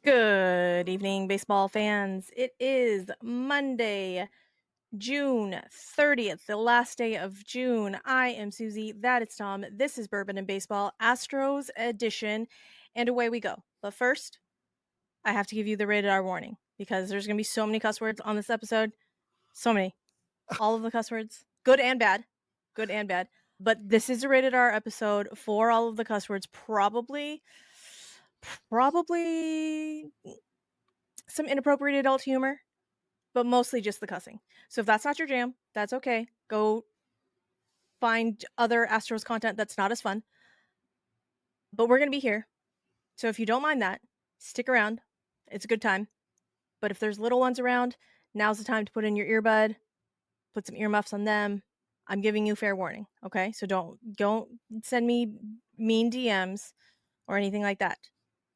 Good evening, baseball fans. It is Monday, June 30th, the last day of June. I am Susie. That is Tom. This is Bourbon and Baseball, Astros edition, and away we go. But first, I have to give you the rated R warning because there's going to be so many cuss words on this episode. So many. All of the cuss words, good and bad. Good and bad. But this is a rated R episode for all of the cuss words. Probably some inappropriate adult humor, but mostly just the cussing. So if that's not your jam, that's okay. Go find other Astros content that's not as fun. But we're going to be here. So if you don't mind that, stick around. It's a good time. But if there's little ones around, now's the time to put in your earbud, put some earmuffs on them. I'm giving you fair warning, okay? So don't send me mean DMs or anything like that.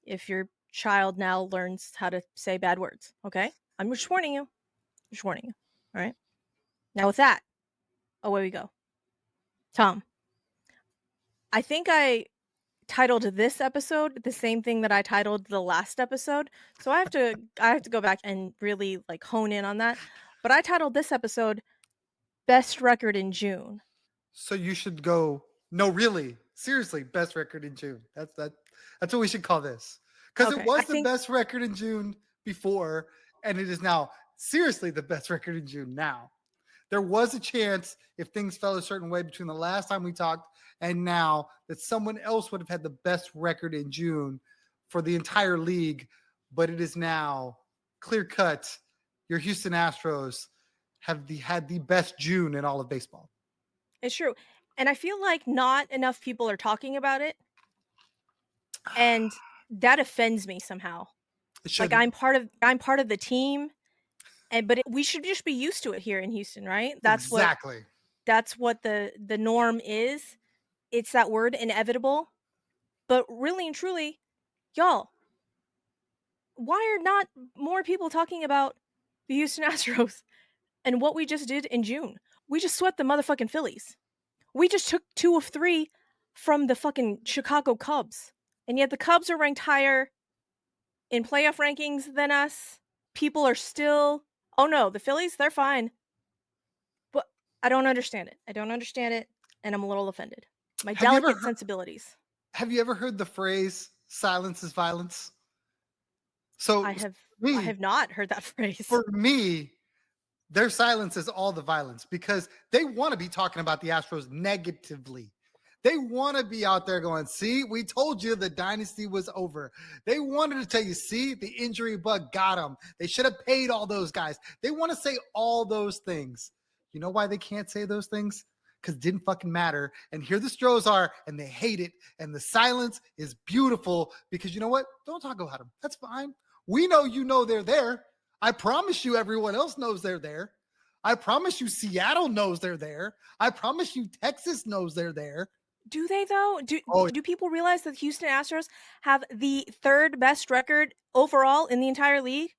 If your child now learns how to say bad words, okay? I'm just warning you. Just warning you. All right? Now with that, away we go. Tom, I think I titled this episode the same thing that I titled the last episode. So I have to go back and really like hone in on that. But I titled this episode Best Record in June. So you should go. No, really, seriously, best record in June. That's what we should call this because it Okay. I was the think best record in June before, and it is now seriously the best record in June now. There was a chance if things fell a certain way between the last time we talked and now that someone else would have had the best record in June for the entire league, but it is now clear cut. Your Houston Astros have had the best June in all of baseball. it's true. And I feel like not enough people are talking about it. And that offends me somehow. It Like shouldn't. I'm part of the team, but we should just be used to it here in Houston, right? Exactly. That's what the norm is. It's that word inevitable. But really and truly, y'all, why are not more people talking about the Houston Astros and what we just did in June? We just swept the motherfucking Phillies. We just took 2 of 3 from the fucking Chicago Cubs. And yet the Cubs are ranked higher in playoff rankings than us. People are still, oh no, the Phillies, they're fine. But I don't understand it. I don't understand it, and I'm a little offended. My Have you ever delicate heard, sensibilities. have you ever heard the phrase "silence is violence"? So I have for I me, have not heard that phrase. for me, their silence is all the violence because they want to be talking about the Astros negatively. They want to be out there going, see, we told you the dynasty was over. They wanted to tell you, see, the injury bug got them. They should have paid all those guys. They want to say all those things. You know why they can't say those things? Because it didn't fucking matter. And here the Stros are, and they hate it. And the silence is beautiful because you know what? Don't talk about them. That's fine. We know you know they're there. I promise you, everyone else knows they're there. I promise you, Seattle knows they're there. I promise you, Texas knows they're there. Do they though? Oh, Do people realize that the Houston Astros have the third best record overall in the entire league,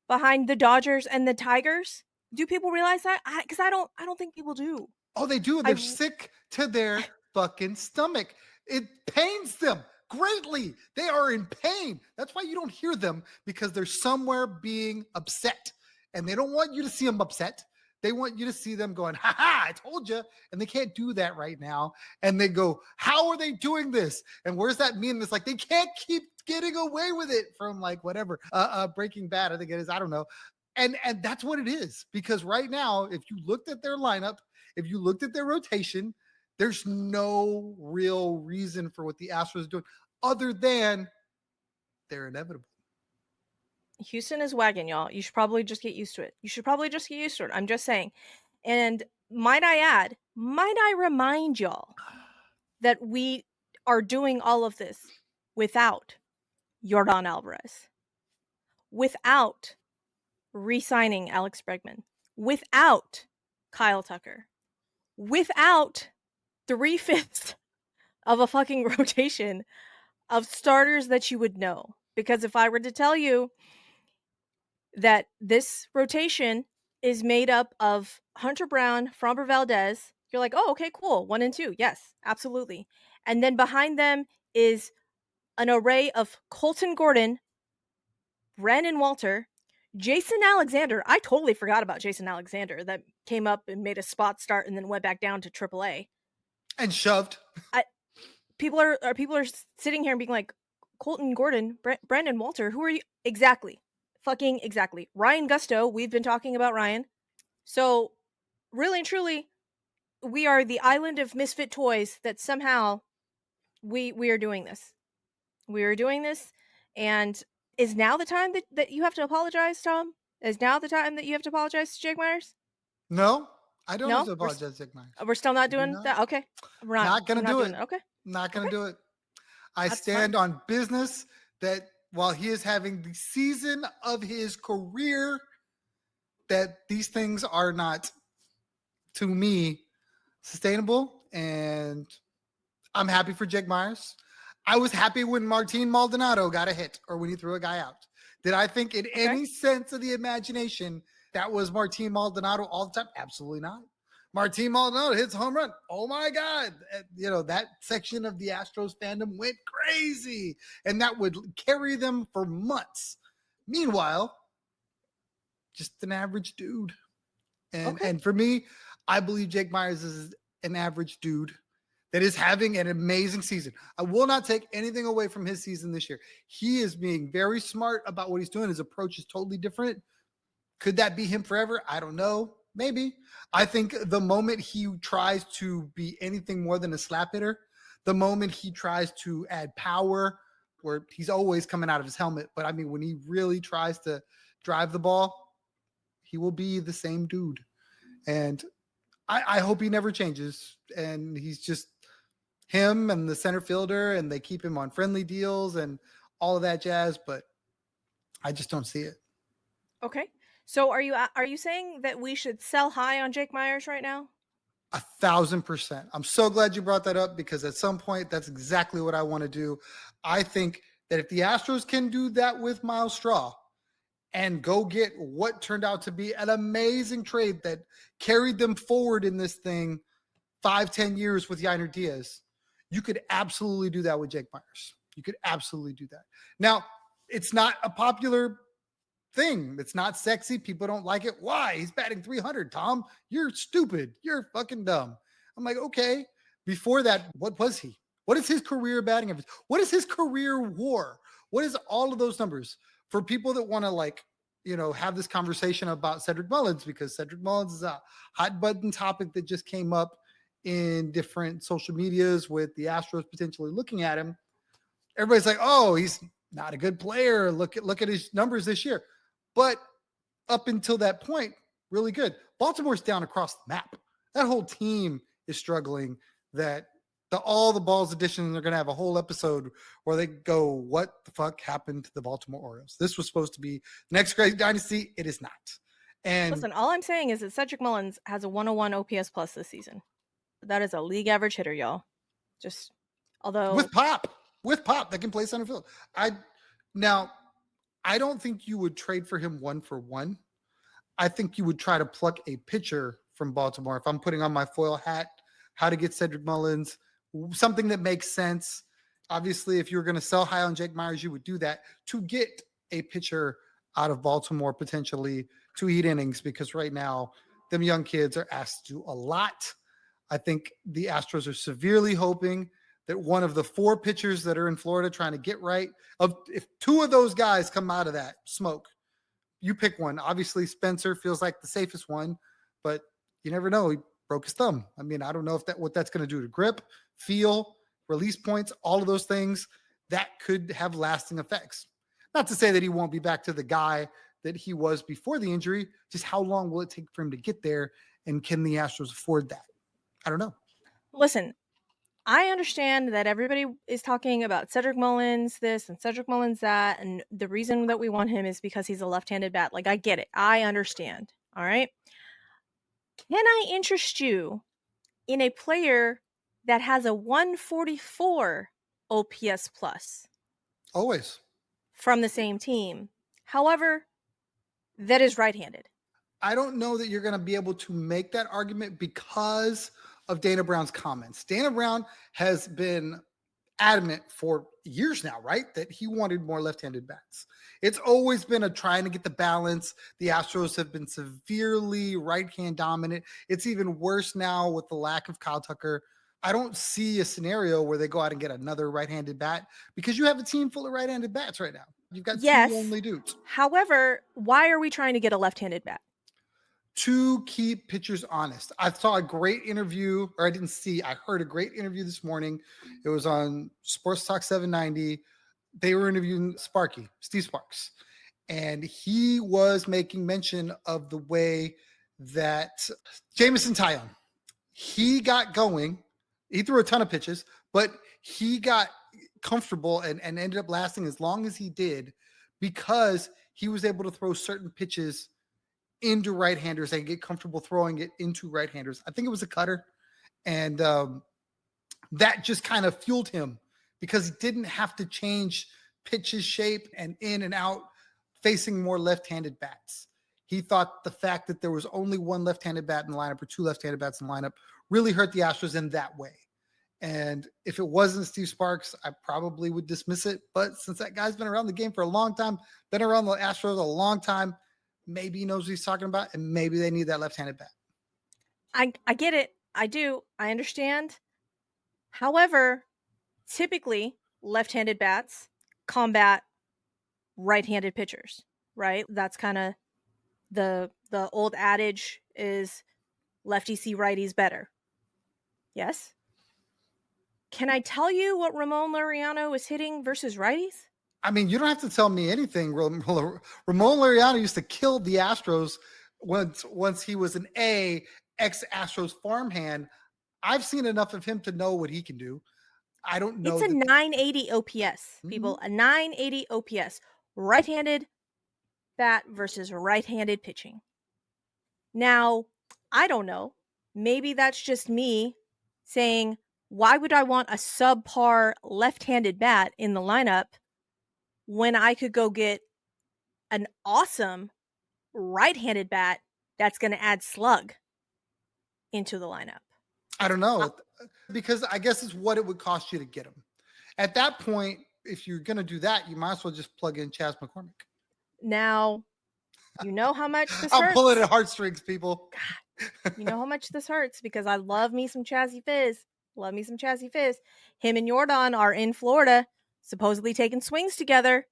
behind the Dodgers and the Tigers? Do people realize that? Because I don't think people do. oh, they do. I They're sick to their fucking stomach. It pains them greatly. They are in pain. That's why you don't hear them because they're somewhere being upset. And they don't want you to see them upset. They want you to see them going, ha ha, I told you. And they can't do that right now. And they go, how are they doing this? And where's that mean? It's like they can't keep getting away with it from like whatever. Breaking Bad, I think it is. I don't know. And that's what it is. Because right now, if you looked at their lineup, if you looked at their rotation, there's no real reason for what the Astros are doing other than they're inevitable. Houston is wagging, y'all. You should probably just get used to it. You should probably just get used to it. I'm just saying. And might I remind y'all that we are doing all of this without Yordan Alvarez, without re-signing Alex Bregman, without Kyle Tucker, without 3/5 of a fucking rotation of starters that you would know. Because if I were to tell you that this rotation is made up of Hunter Brown, Framber Valdez, you're like, oh, okay, cool. 1 and 2. Yes, absolutely. And then behind them is an array of Colton Gordon, Brandon Walter, Jason Alexander. I totally forgot about Jason Alexander that came up and made a spot start and then went back down to AAA. And shoved. I people are sitting here and being like, Colton Gordon, Brandon Walter, who are you exactly? Fucking exactly. Ryan Gusto. We've been talking about Ryan. So really and truly, we are the island of misfit toys that somehow we are doing this. We are doing this, and is now the time that you have to apologize, Tom? Is now the time that you have to apologize to Jake Myers? No, I don't have No? to apologize, Jake Myers. We're still not I do doing not. that? Okay. Not We're gonna not do doing it. that. Okay. Not gonna Okay. do it. I That's fine. stand on business that while he is having the season of his career, that these things are not, to me, sustainable. And I'm happy for Jake Myers. I was happy when Martin Maldonado got a hit or when he threw a guy out. Did I think in Okay. any sense of the imagination that was Martin Maldonado all the time? Absolutely not. Martin Maldonado hits a home run. Oh my God. That section of the Astros fandom went crazy. And that would carry them for months. Meanwhile, just an average dude. And Okay. and for me, I believe Jake Myers is an average dude that is having an amazing season. I will not take anything away from his season this year. He is being very smart about what he's doing. His approach is totally different. Could that be him forever? I don't know. Maybe. I think the moment he tries to be anything more than a slap hitter, the moment he tries to add power, where he's always coming out of his helmet, but I mean, when he really tries to drive the ball, he will be the same dude. And I hope he never changes. And he's just him and the center fielder, and they keep him on friendly deals and all of that jazz. But I just don't see it. Okay. So are you saying that we should sell high on Jake Myers right now? 1,000%. I'm so glad you brought that up because at some point, that's exactly what I want to do. I think that if the Astros can do that with Miles Straw and go get what turned out to be an amazing trade that carried them forward in this thing 5-10 years with Yainer Diaz, you could absolutely do that with Jake Myers. You could absolutely do that. Now, it's not a popular thing. It's not sexy. People don't like it. Why? He's batting 300, Tom. You're stupid. You're fucking dumb. I'm like, okay. Before that, what was he? What is his career batting average? What is his career WAR? What is all of those numbers? For people that want to have this conversation about Cedric Mullins, because Cedric Mullins is a hot button topic that just came up in different social medias with the Astros potentially looking at him. Everybody's like, oh, he's not a good player. Look at his numbers this year. But up until that point, really good. Baltimore's down across the map. That whole team is struggling. That all the balls additions are going to have a whole episode where they go, what the fuck happened to the Baltimore Orioles? This was supposed to be the next great dynasty. It is not. And Listen, all I'm saying is that Cedric Mullins has a 101 OPS plus this season. That is a league average hitter, y'all. Just with although pop that can play center field. I don't think you would trade for him 1-for-1. I think you would try to pluck a pitcher from Baltimore. If I'm putting on my foil hat, how to get Cedric Mullins, something that makes sense. Obviously, if you were going to sell high on Jake Myers, you would do that to get a pitcher out of Baltimore potentially to eat innings, because right now them young kids are asked to do a lot. I think the Astros are severely hoping that one of the 4 pitchers that are in Florida trying to get right, if 2 of those guys come out of that smoke, you pick one. Obviously, Spencer feels like the safest one, but you never know. He broke his thumb. I mean, I don't know what that's going to do to grip, feel, release points, all of those things that could have lasting effects. Not to say that he won't be back to the guy that he was before the injury. Just how long will it take for him to get there, and can the Astros afford that? I don't know. listen, I understand that everybody is talking about Cedric Mullins this and Cedric Mullins that, and the reason that we want him is because he's a left-handed bat. Like, I get it. I understand. All right. Can I interest you in a player that has a 144 OPS plus Always. from the same team? However, that is right-handed. I don't know that you're going to be able to make that argument because of Dana Brown's comments. Dana Brown has been adamant for years now, right? That he wanted more left-handed bats. It's always been a trying to get the balance. The Astros have been severely right-hand dominant. It's even worse now with the lack of Kyle Tucker. I don't see a scenario where they go out and get another right-handed bat because you have a team full of right-handed bats right now. You've got two Yes. only dudes However, why are we trying to get a left-handed bat? to keep pitchers honest. I saw a great interview, or I didn't see, I heard a great interview this morning. It was on Sports Talk 790. They were interviewing Sparky, Steve Sparks, and he was making mention of the way that Jameson Taillon, he got going. He threw a ton of pitches, but he got comfortable and ended up lasting as long as he did because he was able to throw certain pitches into right-handers and get comfortable throwing it into right-handers. I think it was a cutter, and that just kind of fueled him because he didn't have to change pitches shape and in and out facing more left-handed bats. He thought the fact that there was only one left-handed bat in the lineup or two left-handed bats in the lineup really hurt the Astros in that way. And if it wasn't Steve Sparks, I probably would dismiss it. But since that guy's been around the game for a long time, been around the Astros a long time, maybe he knows what he's talking about, and maybe they need that left-handed bat. I get it. I do. I understand. However, typically left-handed bats combat right-handed pitchers, right? That's kind of the old adage is lefties see righties better. Yes? Can I tell you what Ramon Laureano is hitting versus righties? I mean, you don't have to tell me anything. Ramon Laureano used to kill the Astros once he was an ex-Astros farmhand. I've seen enough of him to know what he can do. I don't know. It's a 980 OPS, people. A 980 OPS. Right-handed bat versus right-handed pitching. Now, I don't know. Maybe that's just me saying, why would I want a subpar left-handed bat in the lineup when I could go get an awesome right-handed bat that's going to add slug into the lineup? I don't know, because I guess it's what it would cost you to get him. At that point, if you're going to do that, you might as well just plug in Chas McCormick. Now, you know how much this I'm hurts. pulling at heartstrings, people. God, you know how much this hurts because I love me some Chazzy Fizz. Love me some Chazzy Fizz. Him and Jordan are in Florida, supposedly taking swings together,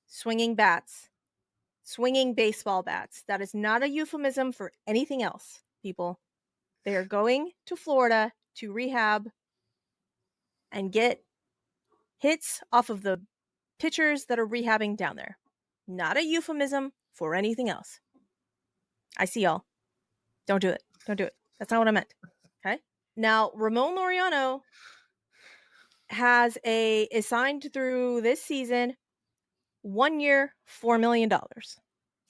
swinging bats, swinging baseball bats. That is not a euphemism for anything else, people. They are going to Florida to rehab and get hits off of the pitchers that are rehabbing down there. Not a euphemism for anything else. I see y'all. Don't do it. Don't do it. That's not what I meant. Okay? Now, Ramon Laureano is signed through this season, 1 year, $4 million.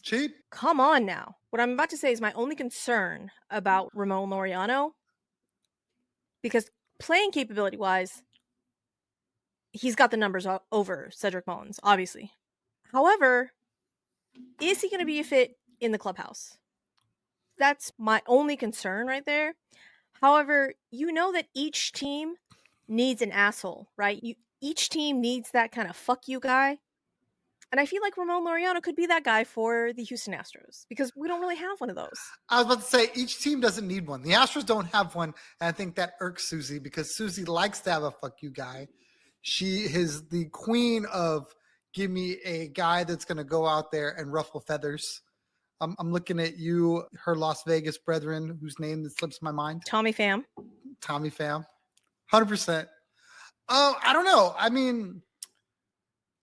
Cheap. Come on now. What I'm about to say is my only concern about Ramon Laureano, because playing capability wise, he's got the numbers over Cedric Mullins, obviously. However, is he going to be a fit in the clubhouse? That's my only concern right there. However, you know that each team needs an asshole, right? Each team needs that kind of fuck you guy. And I feel like Ramon Laureano could be that guy for the Houston Astros because we don't really have one of those. I was about to say each team doesn't need one. The Astros don't have one, and I think that irks Susie because Susie likes to have a fuck you guy. She is the queen of give me a guy that's going to go out there and ruffle feathers. I'm looking at you, her Las Vegas brethren, whose name that slips my mind. Tommy Pham. 100%. Oh, I don't know. I mean,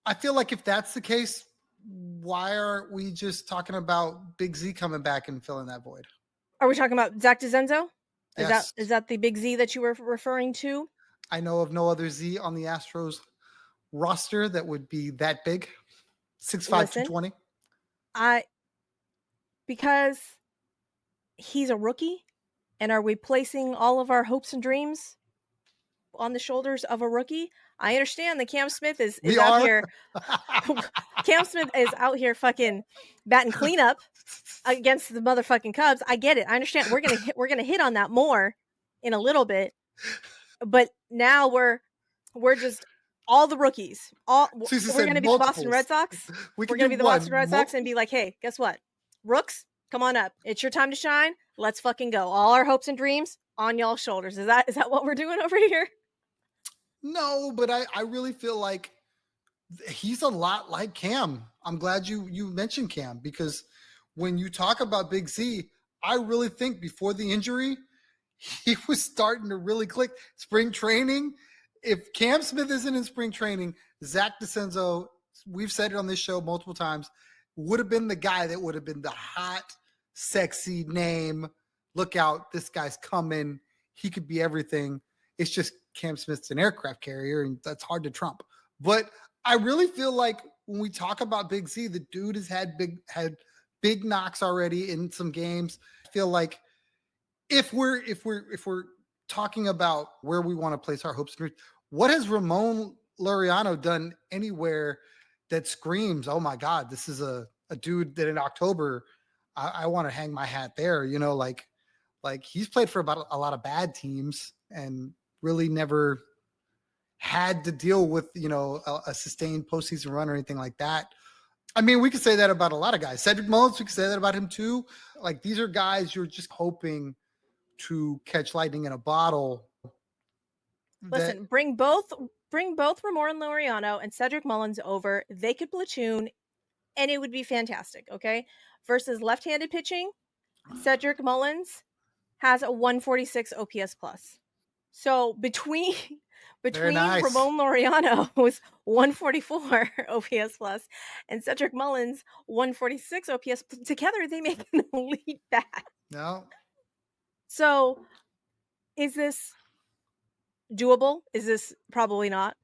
I feel like if that's the case, why aren't we just talking about Big Z coming back and filling that void? Are we talking about Zach DeZenzo? Yes. Is that the Big Z that you were referring to? I know of no other Z on the Astros roster that would be that big. 6'5", 220. Because he's a rookie, and are we placing all of our hopes and dreams on the shoulders of a rookie? I understand that Cam Smith is out here. Cam Smith is out here fucking batting cleanup against the motherfucking Cubs. I get it. I understand. We're gonna hit on that more in a little bit. But now we're We're just all the rookies. So you We're said gonna be the Boston Red multiples. Sox. We We're could gonna do be the Boston one Red Sox and multiple. be like, hey, guess what? Rooks, come on up. It's your time to shine. Let's fucking go. All our hopes and dreams on y'all's shoulders. Is that what we're doing over here? No, but I really feel like he's a lot like Cam. I'm glad you mentioned Cam because when you talk about Big Z, I really think before the injury, he was starting to really click. Spring training, if Cam Smith isn't in spring training, Zach DeCenzo, we've said it on this show multiple times, would have been the guy that would have been the hot, sexy name. Look out, this guy's coming. He could be everything. It's just Cam Smith's an aircraft carrier, and that's hard to trump. But I really feel like when we talk about Big Z, the dude has had big knocks already in some games. I feel like if we're talking about where we want to place our hopes and dreams, what has Ramon Laureano done anywhere that screams, "Oh my God, this is a dude that in October I want to hang my hat there"? You know, like he's played for about a lot of bad teams and really never had to deal with a sustained postseason run or anything like that. I mean, we could say that about a lot of guys. Cedric Mullins, we could say that about him too. Like these are guys you're just hoping to catch lightning in a bottle. That Listen, bring both Ramon Laureano and Cedric Mullins over. They could platoon and it would be fantastic, okay? Versus left-handed pitching, Cedric Mullins has a 146 OPS plus. So between very between nice. Ramon Laureano's 144 OPS plus and Cedric Mullins 146 OPS together, they make an elite bat. No, So is this doable? Is this probably not?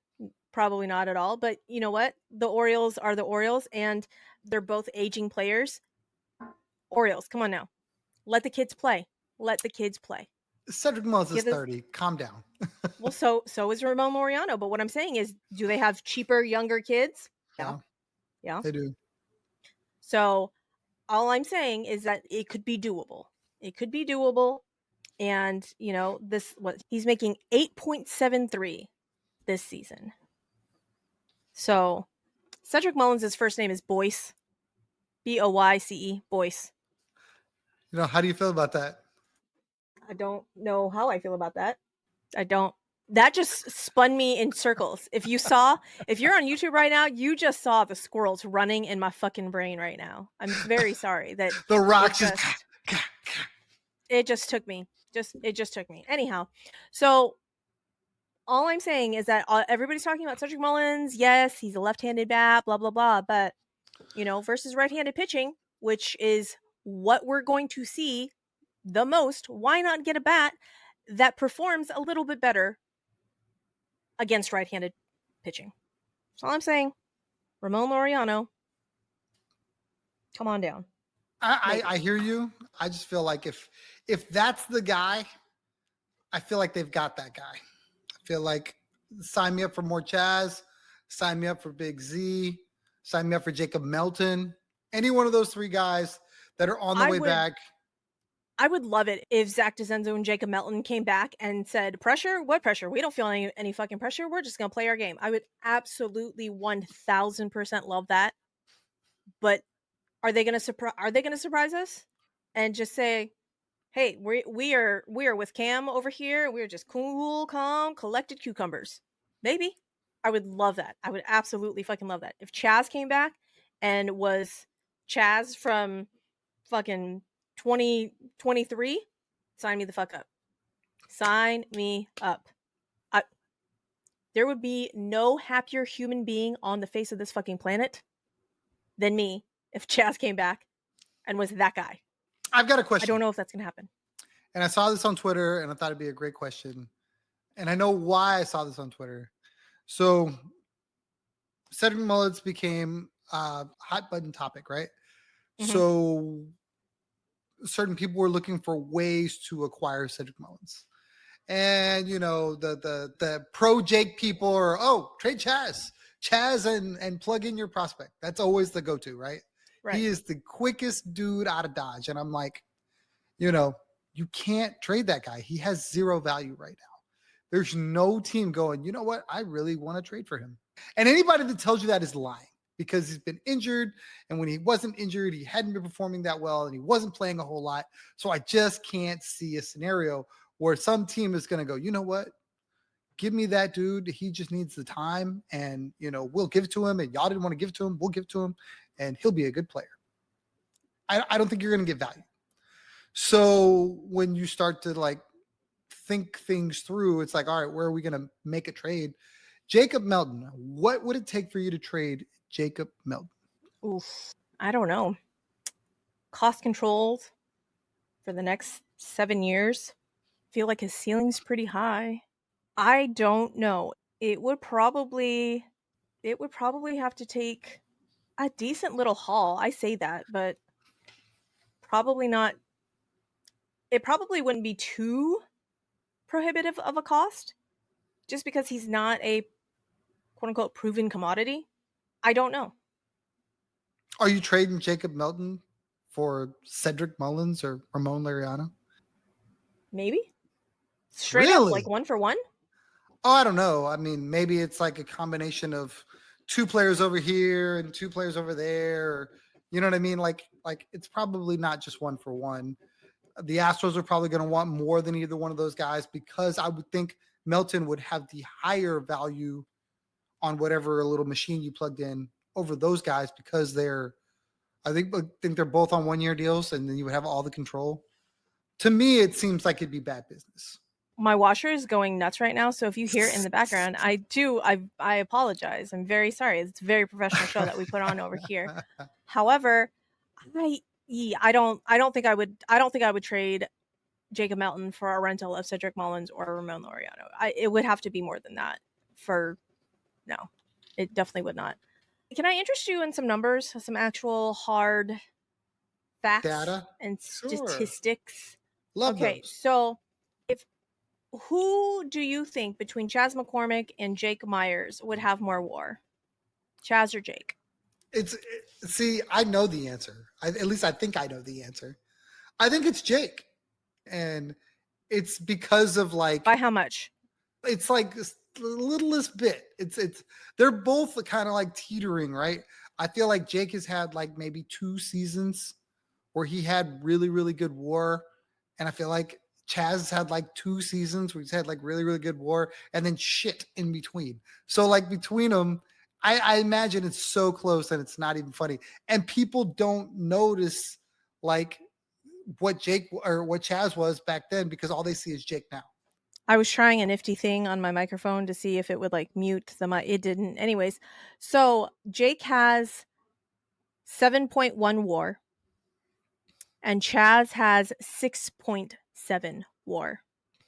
Probably not at all. But you know what? The Orioles are the Orioles, and they're both aging players. Orioles, come on now. Let the kids play. Let the kids play. Cedric Mullins is Give this 30. Calm down. well, so is Ramon Laureano. But what I'm saying is, do they have cheaper, younger kids? Yeah. Yeah, Yeah. they do. So all I'm saying is that it could be doable. It could be doable. And this what he's making 8.73 this season. So Cedric Mullins' first name is Boyce. Boyce. Boyce. How do you feel about that? I don't know how I feel about that. I don't. That just spun me in circles. If you're on YouTube right now, you just saw the squirrels running in my fucking brain right now. I'm very sorry that The it Rock just. just it just took me. It just took me. Anyhow, so all I'm saying is that everybody's talking about Cedric Mullins. Yes, he's a left-handed bat, blah blah blah, but versus right-handed pitching, which is what we're going to see the most, why not get a bat that performs a little bit better against right-handed pitching? That's all I'm saying. Ramon Laureano, come on down. I Maybe. hear you. I just feel like if that's the guy, I feel like they've got that guy. I feel like sign me up for more Chaz, sign me up for Big Z, sign me up for Jacob Melton. Any one of those three guys that are on the I way would back. I would love it if Zach DeCenzo and Jacob Melton came back and said, pressure? What pressure? We don't feel any fucking pressure. We're just going to play our game. I would absolutely 1000% love that. But are they going to surprise us and just say, "Hey, we are with Cam over here. We're just cool, calm, collected cucumbers." Maybe. I would love that. I would absolutely fucking love that. If Chaz came back and was Chaz from fucking 2023, sign me the fuck up. Sign me up. I, there would be no happier human being on the face of this fucking planet than me if Chaz came back and was that guy. I've got a I don't question. know if that's going to happen. And I saw this on Twitter and I thought it'd be a great question. And I know why I saw this on Twitter. So Cedric Mullins became a hot button topic, right? Mm-hmm. So certain people were looking for ways to acquire Cedric Mullins. And the pro Jake people are, oh, trade Chaz and plug in your prospect. That's always the go-to, right? Right. He is the quickest dude out of Dodge. And I'm like, you can't trade that guy. He has zero value right now. There's no team going, you know what? I really want to trade for him. And anybody that tells you that is lying because he's been injured. And when he wasn't injured, he hadn't been performing that well and he wasn't playing a whole lot. So I just can't see a scenario where some team is going to go, you know what? Give me that dude. He just needs the time. And, we'll give it to him. And y'all didn't want to give it to him. We'll give it to him. And he'll be a good player. I don't think you're going to get value. So when you start to like think things through, it's like, all right, where are we going to make a trade? Jacob Melton, what would it take for you to trade Jacob Melton? Oof. I don't know. Cost controlled for the next 7 years. Feel like his ceiling's pretty high. I don't know. It would probably have to take a decent little haul. I say that, but probably not. It probably wouldn't be too prohibitive of a cost just because he's not a quote unquote proven commodity. I don't know. Are you trading Jacob Melton for Cedric Mullins or Ramon Lariano? Maybe straight up like Really? one for one. Oh, I don't know. I mean, maybe it's like a combination of two players over here and two players over there. Or, you know what I mean? Like it's probably not just one for one. The Astros are probably going to want more than either one of those guys because I would think Melton would have the higher value on whatever little machine you plugged in over those guys because I think they're both on 1 year deals and then you would have all the control. To me, it seems like it'd be bad business. My washer is going nuts right now, so if you hear it in the background, I apologize. I'm very sorry. It's a very professional show that we put on over here. However, I don't think I would trade Jacob Melton for a rental of Cedric Mullins or Ramon Laureano. It would have to be more than that for no. It definitely would not. Can I interest you in some numbers, some actual hard facts Data? and Sure. statistics? Love Okay, those. so if who do you think between Chas McCormick and Jake Myers would have more war? Chaz or Jake? See, I know the answer. At least I think I know the answer. I think it's Jake. And it's because of By like how much? it's like the littlest bit. It's they're both kind of like teetering, right? I feel like Jake has had like maybe 2 seasons where he had really, really good war. And I feel like Chaz had like 2 seasons where he's had like really, really good war and then shit in between. So like between them, I imagine it's so close and it's not even funny. And people don't notice like what Jake or what Chaz was back then because all they see is Jake now. I was trying a nifty thing on my microphone to see if it would like mute the mic. It didn't. Anyways, so Jake has 7.1 war and Chaz has 6.7 war.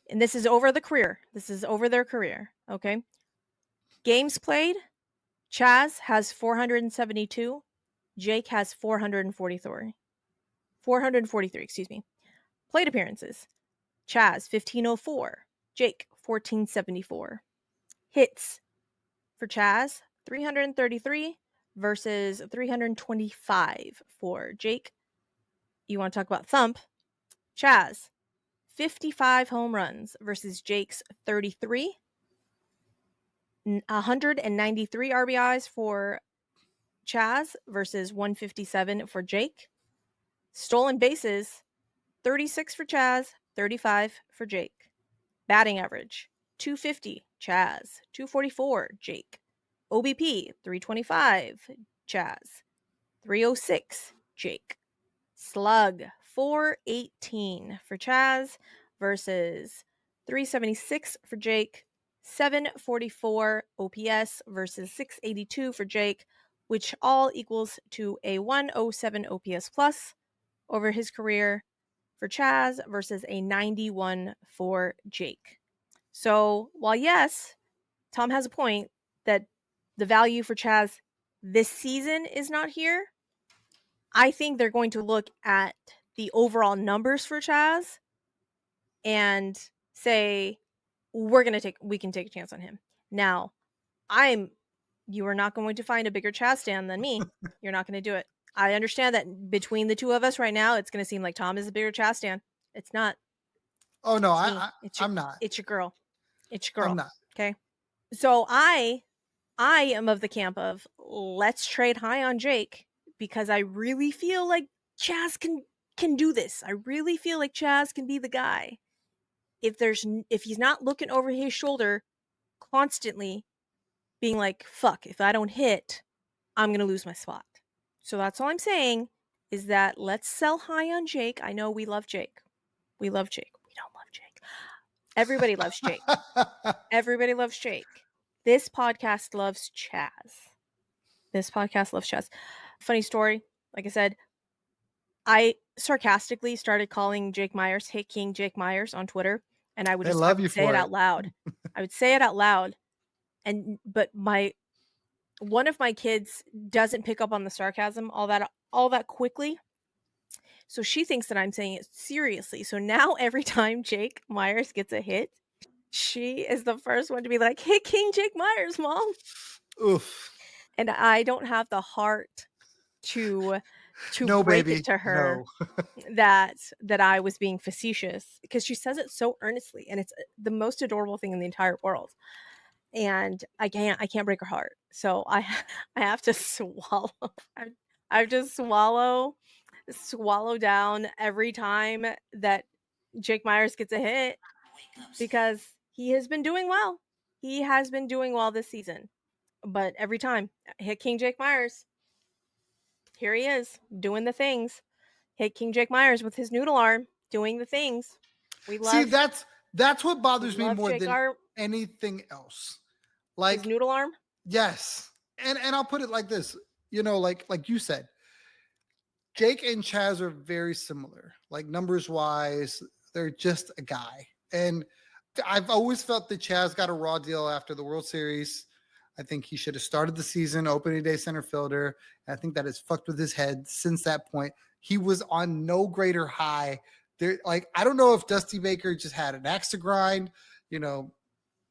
And this is over the career. This is over their career. Okay. Games played, Chaz has 472. Jake has 443. 443, excuse me. Plate appearances. Chaz 1504. Jake 1474. Hits for Chaz 333 versus 325 for Jake. You want to talk about thump? Chaz 55 home runs versus Jake's 33. 193 RBIs for Chaz versus 157 for Jake. Stolen bases 36 for Chaz, 35 for Jake. Batting average 250 Chaz, 244 Jake. OBP 325 Chaz, 306 Jake. Slug 418 for Chaz versus 376 for Jake. 744 OPS versus 682 for Jake, which all equals to a 107 OPS plus over his career for Chaz versus a 91 for Jake. So, while yes, Tom has a point that the value for Chaz this season is not here, I think they're going to look at the overall numbers for Chaz and say we can take a chance on him. Now, you are not going to find a bigger Chaz stan than me. You're not going to do it. I understand that between the two of us right now, it's going to seem like Tom is a bigger Chaz stan. It's not. Oh no, It's me. I'm not. It's your girl. It's your I'm girl. not. Okay. So I am of the camp of let's trade high on Jake because I really feel like Chaz can do this. I really feel like Chaz can be the guy. If he's not looking over his shoulder constantly being like, fuck, if I don't hit, I'm going to lose my spot. So that's all I'm saying is that let's sell high on Jake. I know we love Jake. We love Jake. We don't love Jake. Everybody loves Jake. Everybody loves Jake. This podcast loves Chaz. This podcast loves Chaz. Funny story. Like I said, I sarcastically started calling Jake Myers Hey King Jake Myers on Twitter, and They I love would you say it for it. out loud. I would say it out loud, and but my one of my kids doesn't pick up on the sarcasm all that quickly. So she thinks that I'm saying it seriously. So now every time Jake Myers gets a hit, she is the first one to be like, "Hey King Jake Myers, mom." Oof. And I don't have the heart to No, break it baby. to her No. that I was being facetious because she says it so earnestly and it's the most adorable thing in the entire world. And I can't break her heart. So I have to swallow. I, I have to swallow down every time that Jake Myers gets a hit because he has been doing well. He has been doing well this season. But every time hit King Jake Myers, here he is doing the things. Hit King Jake Myers with his noodle arm doing the things. We See, love that's what we bothers me love more Jake than arm anything else. his Like, noodle arm. yes. And I'll put it like this, like you said, Jake and Chaz are very similar. Like numbers wise, they're just a guy. And I've always felt that Chaz got a raw deal after the World Series. I think he should have started the season opening day center fielder. I think that has fucked with his head since that point. He was on no greater high. There, like, I don't know if Dusty Baker just had an axe to grind, you know,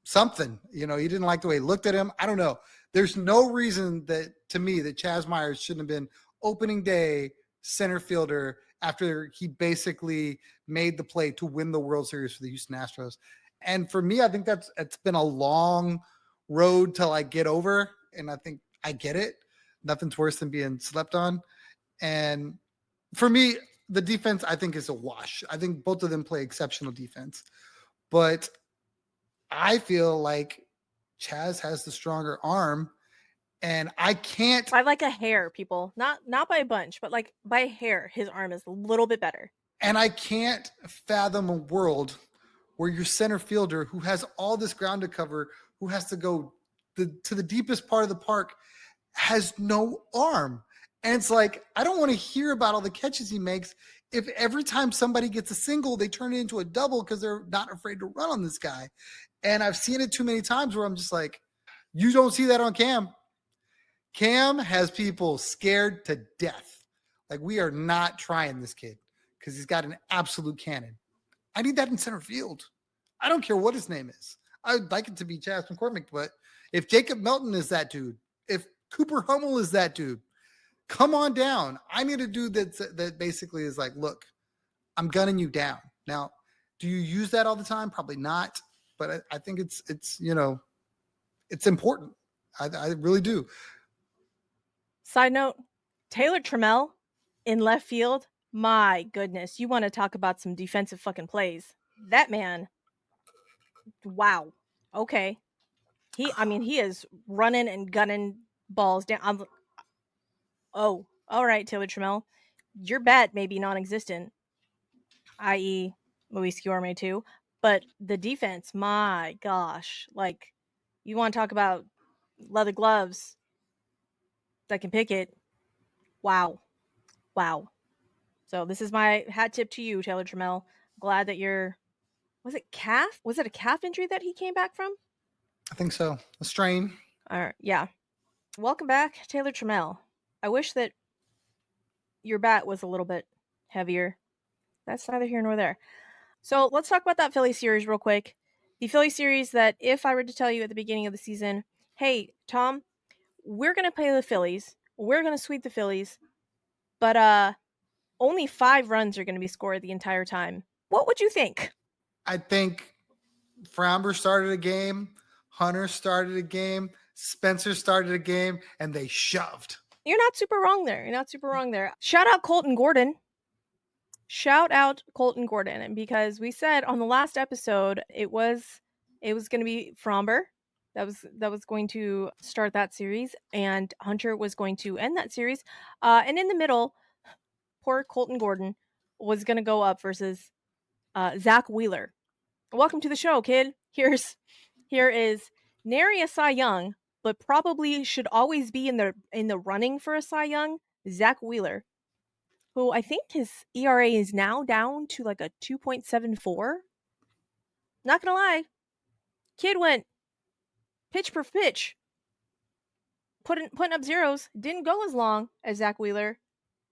something. He didn't like the way he looked at him. I don't know. There's no reason that to me that Chaz Myers shouldn't have been opening day center fielder after he basically made the play to win the World Series for the Houston Astros. And for me, I think it's been a long road till I get over. And I think I get it. Nothing's worse than being slept on. And for me, the defense I think is a wash. I think both of them play exceptional defense. But I feel like Chaz has the stronger arm, and I can't By like a hair, people. Not by a bunch, but like by a hair, his arm is a little bit better. and I can't fathom a world where your center fielder who has all this ground to cover, who has to go to the deepest part of the park, has no arm. And it's like, I don't want to hear about all the catches he makes if every time somebody gets a single, they turn it into a double because they're not afraid to run on this guy. And I've seen it too many times where I'm just like, you don't see that on Cam. Cam has people scared to death. Like, we are not trying this kid because he's got an absolute cannon. I need that in center field. I don't care what his name is. I would like it to be Chas McCormick, but if Jacob Melton is that dude, if Cooper Hummel is that dude, come on down. I need a dude that basically is like, look, I'm gunning you down. Now, do you use that all the time? Probably not, but I think it's it's important. I really do. Side note, Taylor Trammell in left field. My goodness, you want to talk about some defensive fucking plays. That man, wow. Okay. He is running and gunning balls down. Oh, all right, Taylor Trammell. Your bat may be non-existent, i.e., Luis Guillorme too, but the defense, my gosh, like you want to talk about leather gloves that can pick it. Wow, wow. So this is my hat tip to you, Taylor Trammell. Glad that you're. Was it calf? Was it a calf injury that he came back from? I think so. A strain. Yeah. Welcome back, Taylor Trammell. I wish that your bat was a little bit heavier. That's neither here nor there. So let's talk about that Philly series real quick. The Philly series that if I were to tell you at the beginning of the season, hey, Tom, we're going to play the Phillies. We're going to sweep the Phillies. But only 5 runs are going to be scored the entire time. What would you think? I think Framber started a game, Hunter started a game, Spencer started a game, and they shoved. You're not super wrong there. You're not super wrong there. Shout out Colton Gordon. Shout out Colton Gordon, because we said on the last episode it was going to be Fromber that was going to start that series, and Hunter was going to end that series. And in the middle, poor Colton Gordon was going to go up versus Zach Wheeler. Welcome to the show, kid. Here is nary a Cy Young, but probably should always be in the running for a Cy Young, Zach Wheeler, who I think his ERA is now down to like a 2.74. Not gonna lie, kid went pitch per pitch, putting up zeros. Didn't go as long as Zach Wheeler.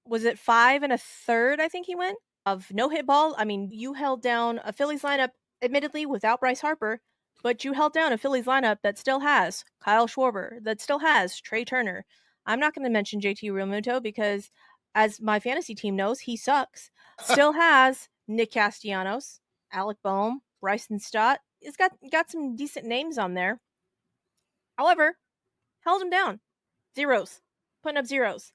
Was it 5 1/3? I think he went of no hit ball. I mean, you held down a Phillies lineup, admittedly without Bryce Harper, but you held down a Phillies lineup that still has Kyle Schwarber, that still has Trey Turner. I'm not going to mention JT Realmuto because, as my fantasy team knows, he sucks. Still has Nick Castellanos, Alec Boehm, Bryson Stott. It's got some decent names on there. However, held him down. Zeros. Putting up zeros.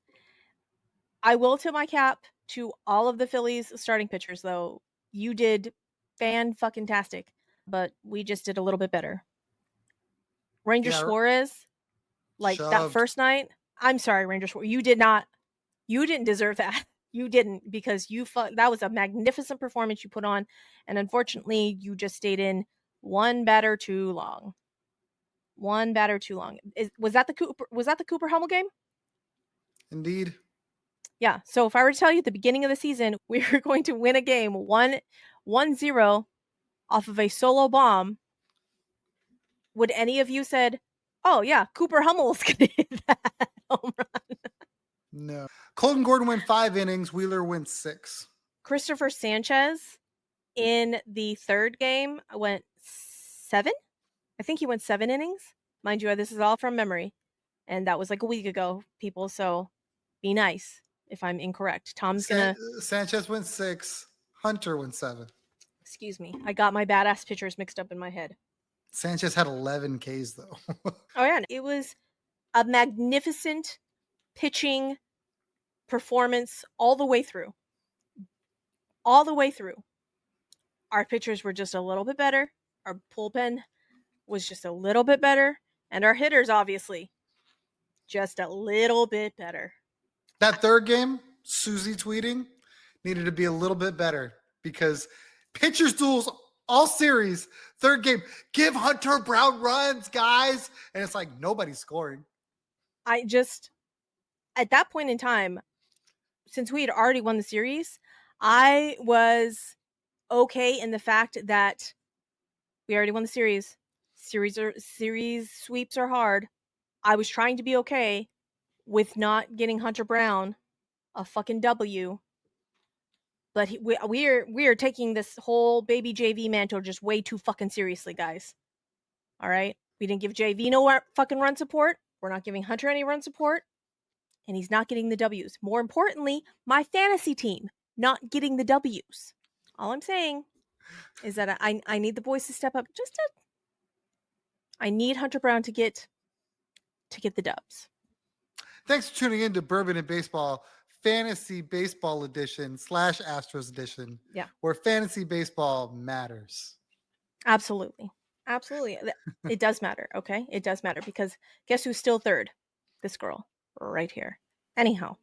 I will tip my cap to all of the Phillies starting pitchers, though. You did fan-fucking-tastic, but we just did a little bit better. Ranger Yeah, Suarez, like that shoved. first night. I'm sorry, Ranger Suarez. You did not. You didn't deserve that. You didn't, because that was a magnificent performance you put on, and unfortunately, you just stayed in one batter too long. One batter too long. Was that the Cooper Hummel game? Indeed. Yeah. So if I were to tell you at the beginning of the season we were going to win a game 1-0 off of a solo bomb, would any of you said, "Oh yeah, Cooper Hummel's gonna hit that home run"? No. Colton Gordon went 5 innings, Wheeler went 6. Christopher Sanchez in the third game went 7. I think he went 7 innings. Mind you, this is all from memory, and that was like a week ago, people. So be nice if I'm incorrect. Tom's gonna Sanchez went 6. Hunter went 7. excuse me. I got my badass pitchers mixed up in my head. Sanchez had 11 Ks though. Oh yeah, it was a magnificent pitching performance all the way through. All the way through. Our pitchers were just a little bit better. Our bullpen was just a little bit better. And our hitters, obviously, just a little bit better. That third game, Susie tweeting, needed to be a little bit better because pitchers duels all series. Third game, give Hunter Brown runs, guys. And it's like nobody's scoring. I just, at that point in time, since we had already won the series, I was okay in the fact that we already won the series. Series sweeps are hard. I was trying to be okay with not getting Hunter Brown a fucking W. But we are taking this whole baby JV mantle just way too fucking seriously, guys. All right, we didn't give JV no fucking run support. We're not giving Hunter any run support, and he's not getting the W's. More importantly, my fantasy team not getting the W's. All I'm saying is that I need the boys to step up. I need Hunter Brown to get the dubs. Thanks for tuning in to Bourbon and Baseball Fantasy Baseball Edition / Astros Edition. Yeah. Where fantasy baseball matters. Absolutely. Absolutely. It does matter, okay? It does matter, because guess who's still third? This girl right here. Anyhow,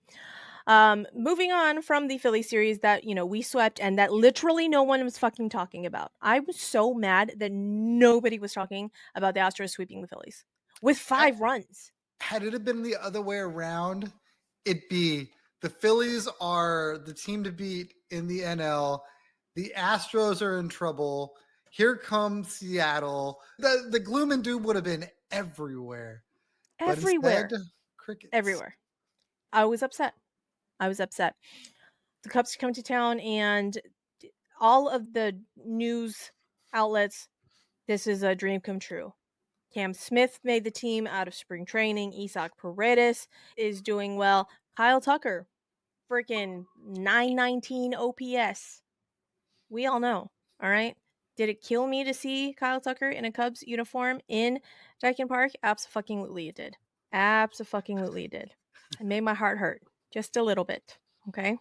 moving on from the Philly series that, we swept and that literally no one was fucking talking about. I was so mad that nobody was talking about the Astros sweeping the Phillies with 5 runs. Had it have been the other way around, it'd be the Phillies are the team to beat in the NL. The Astros are in trouble. Here comes Seattle. The gloom and doom would have been everywhere. Everywhere. But instead, crickets. Everywhere. I was upset. The Cubs come to town, and all of the news outlets, this is a dream come true. Cam Smith made the team out of spring training. Isaac Paredes is doing well. Kyle Tucker, freaking 919 OPS. We all know, all right? Did it kill me to see Kyle Tucker in a Cubs uniform in Daikin Park? Abso-fucking-lutely it did. Abso-fucking-lutely it did. It made my heart hurt just a little bit, okay?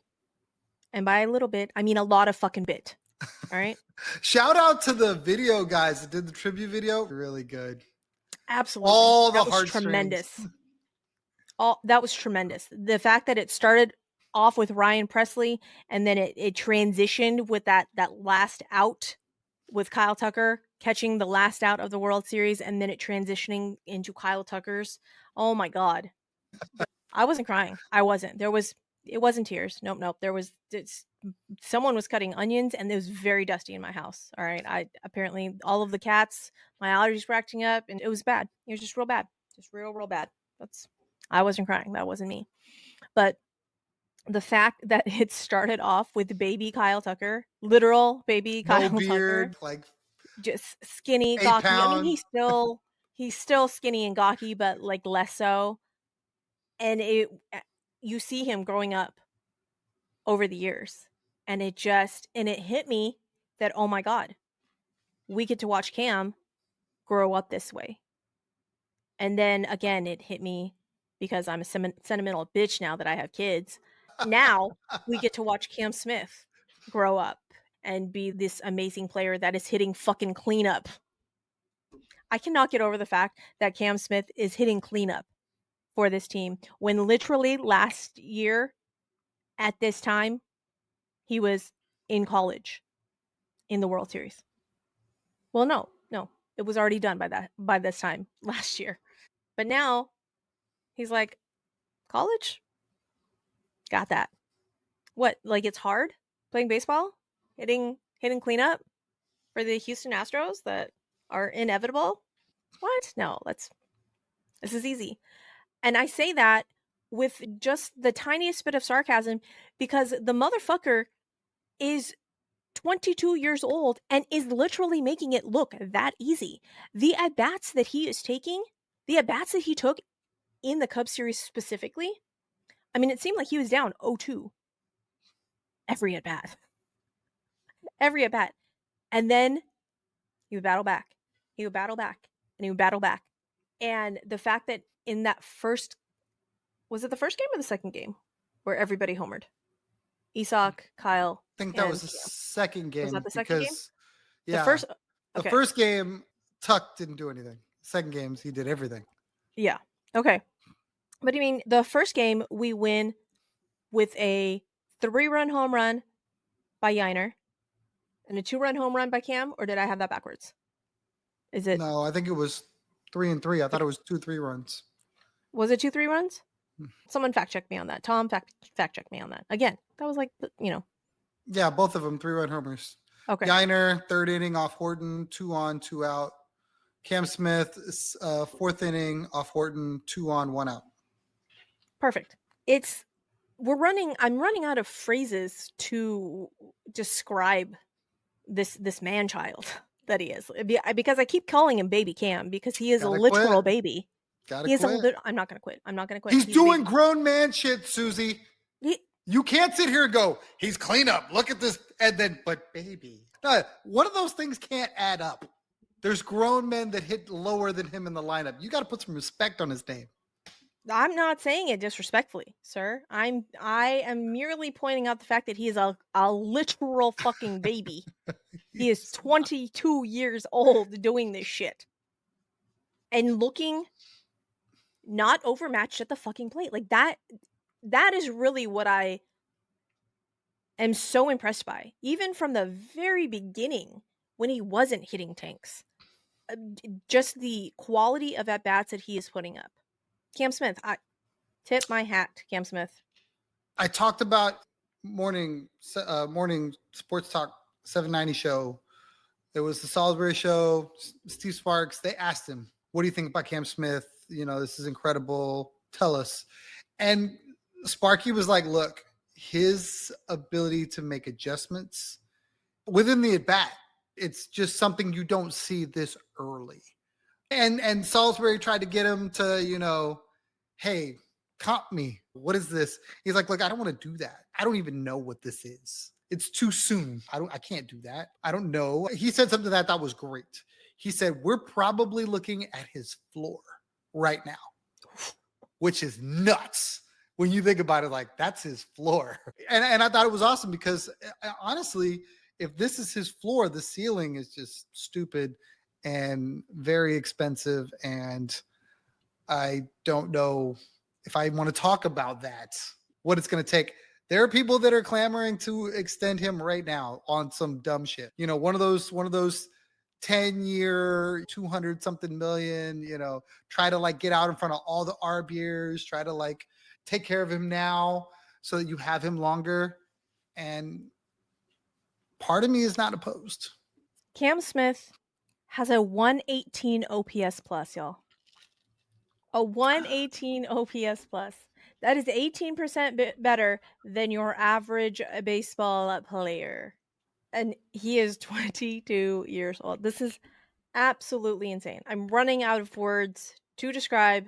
And by a little bit, I mean a lot of fucking bit. All right? Shout out to the video guys that did the tribute video. Really good. Absolutely. All the That was heartstrings. tremendous. That was tremendous. The fact that it started off with Ryan Presley and then it transitioned with that last out with Kyle Tucker catching the last out of the World Series and then it transitioning into Kyle Tucker's. Oh my god. I wasn't crying. I wasn't. It wasn't tears. Nope. Someone was cutting onions and it was very dusty in my house. All right. I apparently all of the cats, my allergies were acting up and it was bad. It was just real bad. Just real bad. I wasn't crying. That wasn't me. But the fact that it started off with baby Kyle Tucker, literal baby No Kyle Tucker, beard, like just skinny, 8 gawky. I mean, pound. he's still skinny and gawky, but like less so. And you see him growing up over the years. And it hit me that, oh my God, we get to watch Cam grow up this way. And then again, it hit me because I'm a sentimental bitch now that I have kids. Now we get to watch Cam Smith grow up and be this amazing player that is hitting fucking cleanup. I cannot get over the fact that Cam Smith is hitting cleanup for this team when literally last year at this time he was in college in the World Series. Well, no. It was already done by this time last year. But now he's like, college? Got that. What? Like it's hard playing baseball? Hitting cleanup for the Houston Astros that are inevitable? What? No, this is easy. And I say that with just the tiniest bit of sarcasm because the motherfucker is 22 years old and is literally making it look that easy. The at bats that he is taking, the at bats that he took in the Cubs series specifically, I mean, it seemed like he was down 0-2 every at bat. Every at bat. And then he would battle back. He would battle back. And he would battle back. And the fact that in that first, was it the first game or the second game where everybody homered? Isak, Kyle, I think that was and the Cam. second Was that game the second game? because, The yeah, first, the okay. first game, Tuck didn't do anything. Second games, he did everything. Yeah. Okay. But I mean, the first game we win with a 3-run home run by Yiner and a 2-run home run by Cam, or did I have that backwards? Is it No, I think it was 3-3. I thought it was 2 3 runs. was it 2 3 runs? Hmm. Someone fact check me on that. Tom fact check me on that. Again, that was like Yeah, both of them 3 run homers. okay. Yiner, third inning off Horton, 2 on, 2 out. Cam Smith, fourth inning off Horton, 2 on, 1 out. Perfect. I'm running out of phrases to describe this man child that he is. Because I keep calling him baby Cam because he is a Gotta literal quit. baby. Gotta He is quit. I'm not gonna quit. I'm not gonna quit. He's He's doing baby. grown man shit, Susie. He, You can't sit here and go, he's cleanup. Look at this. And then, but baby. No, one of those things can't add up. There's grown men that hit lower than him in the lineup. You got to put some respect on his name. I'm not saying it disrespectfully, sir. I am merely pointing out the fact that he is a literal fucking baby. He is 22 years old doing this shit. And looking not overmatched at the fucking plate. Like that is really what I am so impressed by. Even from the very beginning when he wasn't hitting tanks. Just the quality of at bats that he is putting up. Cam Smith, I tip my hat to Cam Smith. I talked about morning sports talk 790 show. It was the Salisbury show. Steve Sparks. They asked him, "What do you think about Cam Smith? You know, this is incredible. Tell us." And Sparky was like, "Look, his ability to make adjustments within the at bat, it's just something you don't see this early." And Salisbury tried to get him to, hey, comp me. What is this? He's like, look, I don't want to do that. I don't even know what this is. it's too soon. I can't do that. I don't know. He said something that I thought was great. He said, we're probably looking at his floor right now, which is nuts when you think about it. Like, that's his floor. And I thought it was awesome because honestly, if this is his floor, the ceiling is just stupid and very expensive. And I don't know if I want to talk about that, what it's going to take. There are people that are clamoring to extend him right now on some dumb shit. You know, one of those 10-year, 200 something million, try to like get out in front of all the RBers, try to like take care of him now so that you have him longer. And part of me is not opposed. Cam Smith has a 118 OPS plus, y'all. A 118 OPS plus. That is 18% better than your average baseball player. And he is 22 years old. This is absolutely insane. I'm running out of words to describe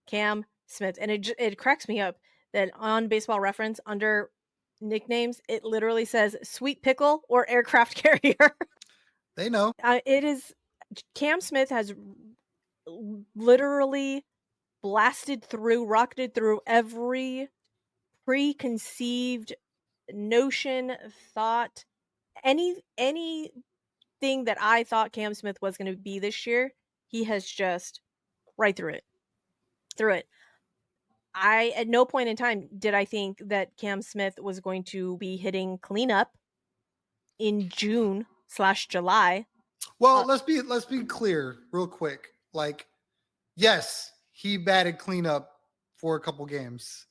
Cam Smith. And it cracks me up that on Baseball Reference, under nicknames, it literally says Sweet Pickle or Aircraft Carrier. They know. It is Cam Smith has literally rocketed through every preconceived notion, thought, anything that I thought Cam Smith was going to be this year. He has just right through it. I at no point in time did I think that Cam Smith was going to be hitting cleanup in June/July. Well, let's be clear real quick. Like, yes, he batted cleanup for a couple games.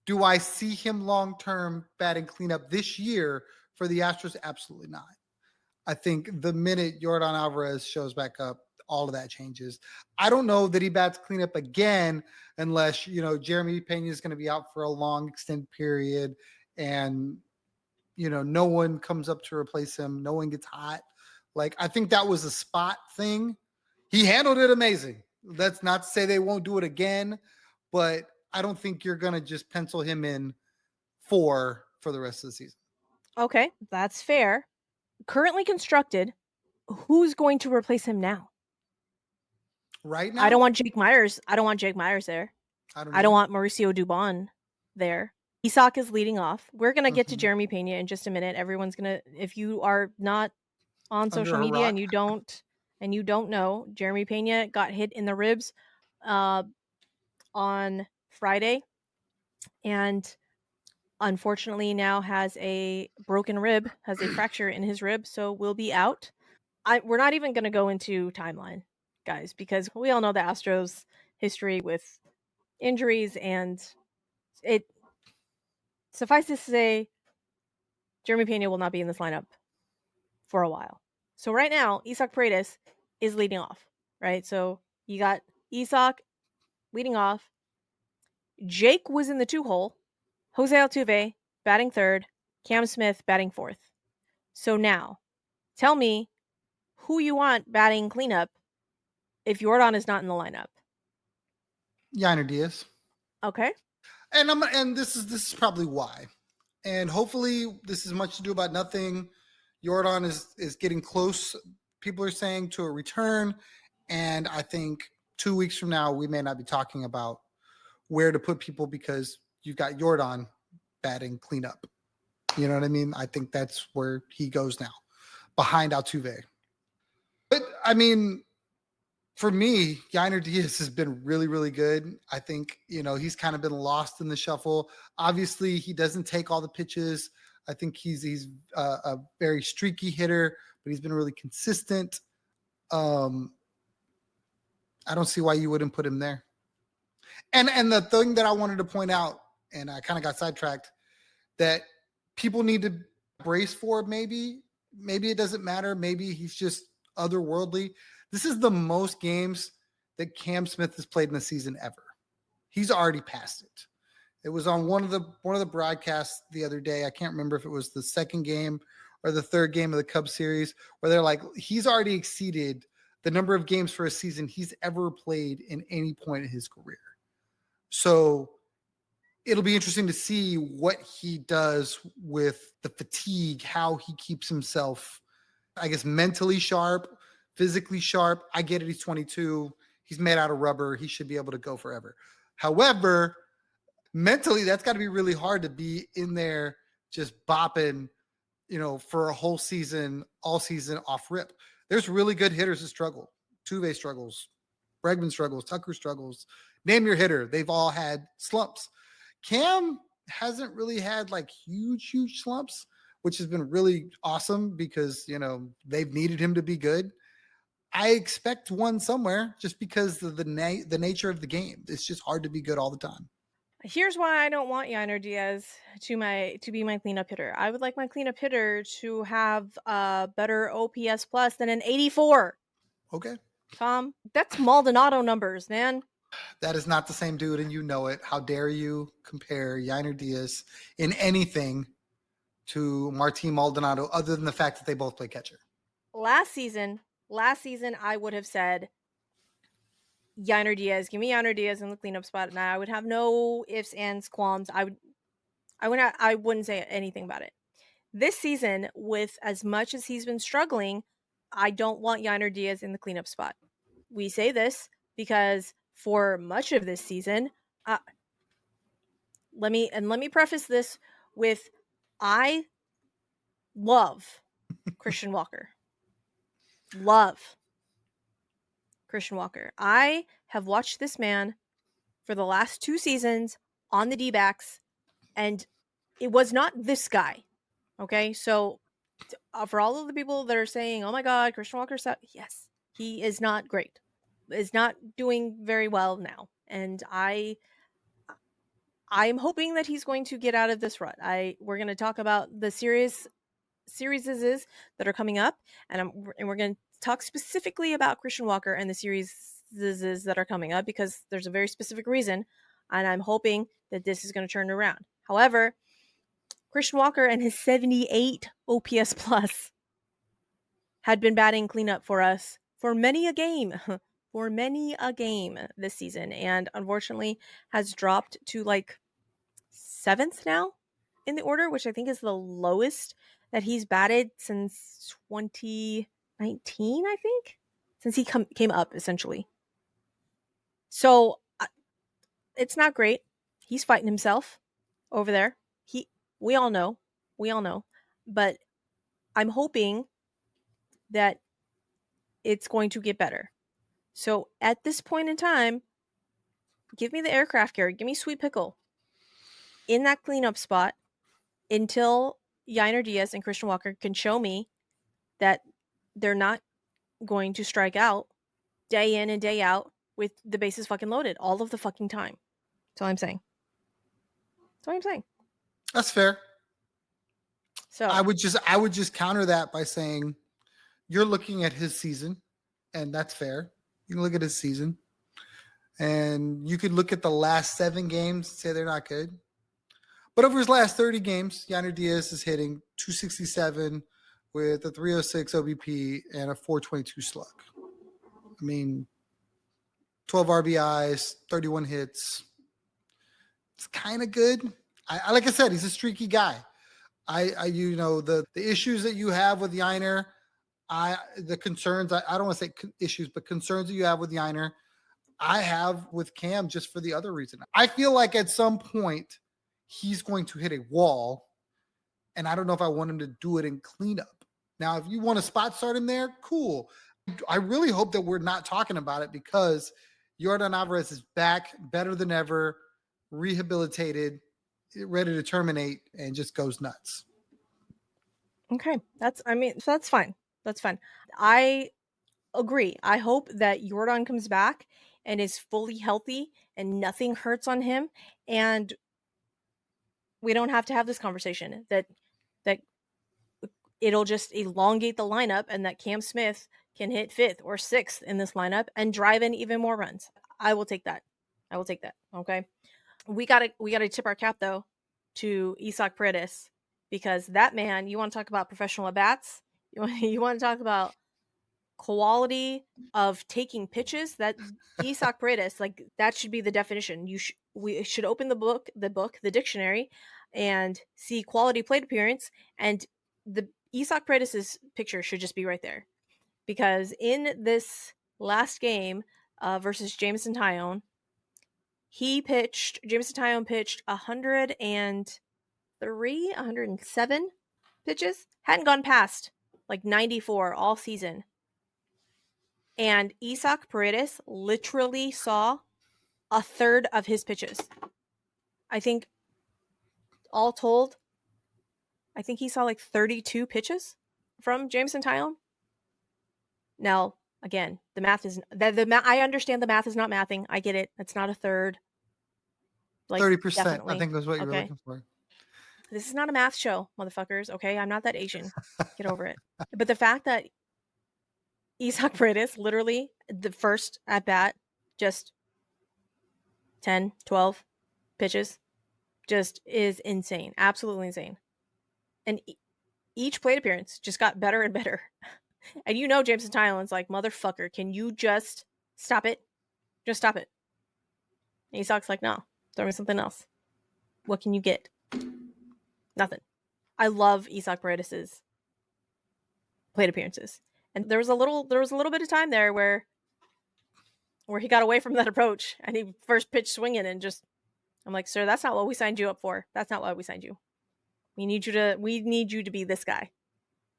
Do I see him long term batting cleanup this year for the Astros? Absolutely not. I think the minute Yordan Alvarez shows back up, all of that changes. I don't know that he bats cleanup again unless, Jeremy Pena is going to be out for a long extended period and, no one comes up to replace him. No one gets hot. Like, I think that was a spot thing. He handled it amazing. That's not to say they won't do it again, but I don't think you're going to just pencil him in for the rest of the season. Okay, that's fair. Currently constructed, who's going to replace him now? Right now, I don't want Jake Myers. I don't want Jake Myers there. I don't want Mauricio Dubon there. Isak is leading off. We're gonna get to Jeremy Pena in just a minute. Everyone's gonna, if you are not on social media and you don't know, Jeremy Pena got hit in the ribs on Friday, and unfortunately now has a broken rib, has a fracture in his rib, so will be out. We're not even going to go into timeline, guys, because we all know the Astros history with injuries, and it suffices to say Jeremy Pena will not be in this lineup for a while. So right now, Isak Paredes is leading off, right? So you got Isak leading off. Jake was in the 2-hole. Jose Altuve batting third. Cam Smith batting fourth. So now, tell me who you want batting cleanup if Yordan is not in the lineup. Yainer Diaz. Okay. And this is probably why. And hopefully this is much to do about nothing. Yordan is getting close. People are saying to a return. And I think 2 weeks from now, we may not be talking about where to put people because you've got Yordan batting cleanup. You know what I mean? I think that's where he goes now, behind Altuve. But I mean, for me, Yainer Diaz has been really, really good. I think, he's kind of been lost in the shuffle. Obviously, he doesn't take all the pitches. I think he's a very streaky hitter, but he's been really consistent. I don't see why you wouldn't put him there. And the thing that I wanted to point out, and I kind of got sidetracked, that people need to brace for, maybe it doesn't matter. Maybe he's just otherworldly. This is the most games that Cam Smith has played in a season ever. He's already passed it. It was on one of the broadcasts the other day. I can't remember if it was the second game or the third game of the Cubs series, where they're like, he's already exceeded the number of games for a season he's ever played in any point in his career. So It'll be interesting to see what he does with the fatigue, how he keeps himself, I guess, mentally sharp, physically sharp. I get it. He's 22. He's made out of rubber. He should be able to go forever. However, mentally, that's got to be really hard to be in there just bopping, for a whole season, all season off rip. There's really good hitters that struggle. Tuve struggles, Bregman struggles, Tucker struggles. Name your hitter. They've all had slumps. Cam hasn't really had like huge slumps, which has been really awesome because, they've needed him to be good. I expect one somewhere just because of the nature of the game. It's just hard to be good all the time. Here's why I don't want Yainer Diaz to be my cleanup hitter. I would like my cleanup hitter to have a better OPS plus than an 84. Okay. Tom, that's Maldonado numbers, man. That is not the same dude, and you know it. How dare you compare Yainer Diaz in anything to Martin Maldonado other than the fact that they both play catcher? Last season, I would have said Yainer Diaz. Give me Yainer Diaz in the cleanup spot, and I would have no ifs, ands, qualms. I wouldn't say anything about it. This season, with as much as he's been struggling, I don't want Yainer Diaz in the cleanup spot. We say this because for much of this season, let me preface this with I love Christian Walker. Love Christian Walker. I have watched this man for the last 2 seasons on the D-backs, and it was not this guy. Okay? So for all of the people that are saying, "Oh my god, Christian Walker sucks." Yes, he is not great. Is not doing very well now. And I'm hoping that he's going to get out of this rut. We're going to talk about the series that are coming up, and we're going to talk specifically about Christian Walker and the series that are coming up because there's a very specific reason, and I'm hoping that this is going to turn around. However, Christian Walker and his 78 OPS plus had been batting cleanup for us for many a game. For many a game this season, and unfortunately has dropped to like 7th now in the order, which I think is the lowest that he's batted since 2019, I think, since he came up essentially. So it's not great. He's fighting himself over there. We all know, but I'm hoping that it's going to get better. So at this point in time, give me the aircraft carrier, give me Sweet Pickle in that cleanup spot until Yainer Diaz and Christian Walker can show me that they're not going to strike out day in and day out with the bases fucking loaded all of the fucking time. That's all I'm saying. That's fair. So I would just counter that by saying you're looking at his season, and that's fair. You can look at his season, and you could look at the last 7 games and say they're not good. But over his last 30 games, Yainer Diaz is hitting 267 with a 306 OBP and a 422 slug. I mean, 12 RBIs, 31 hits. It's kind of good. Like I said, he's a streaky guy. The issues that you have with Yainer, the concerns. I don't want to say issues, but concerns that you have with Yainer, I have with Cam just for the other reason. I feel like at some point he's going to hit a wall, and I don't know if I want him to do it in cleanup. Now, if you want to spot start him there, cool. I really hope that we're not talking about it because Yordan Alvarez is back, better than ever, rehabilitated, ready to terminate, and just goes nuts. okay, that's fine. That's fine. I agree. I hope that Jordan comes back and is fully healthy and nothing hurts on him, and we don't have to have this conversation that it'll just elongate the lineup and that Cam Smith can hit 5th or 6th in this lineup and drive in even more runs. I will take that. Okay. We gotta tip our cap though to Isak Paredes because that man, you want to talk about professional at bats? You want to talk about quality of taking pitches, that Isak Paredes, like, that should be the definition. We should open the dictionary, and see quality plate appearance, and the Isak Paredes's picture should just be right there. Because in this last game, versus Jameson Tyone, Jameson Tyone pitched 103, 107 pitches, hadn't gone past like 94 all season. And Isak Paredes literally saw a third of his pitches. I think all told, I think he saw like 32 pitches from Jameson Tyone. Now, again, the math is I understand the math is not mathing. I get it. It's not a third. Like, 30%, I definitely. think was what you were Okay. looking for. This is not a math show, motherfuckers. Okay. I'm not that Asian. Get over it. But the fact that Isak Paredes, literally, the first at bat, just 10, 12 pitches, just is insane. Absolutely insane. And each plate appearance just got better and better. And Jameson Tylen's like, motherfucker, can you just stop it? Just stop it. And Isak's like, no, throw me something else. What can you get? Nothing. I love Isak Paredes's plate appearances. And there was a little bit of time there where he got away from that approach, and he first pitched swinging, and just, I'm like, sir, that's not what we signed you up for. That's not why we signed you. We need you to be this guy.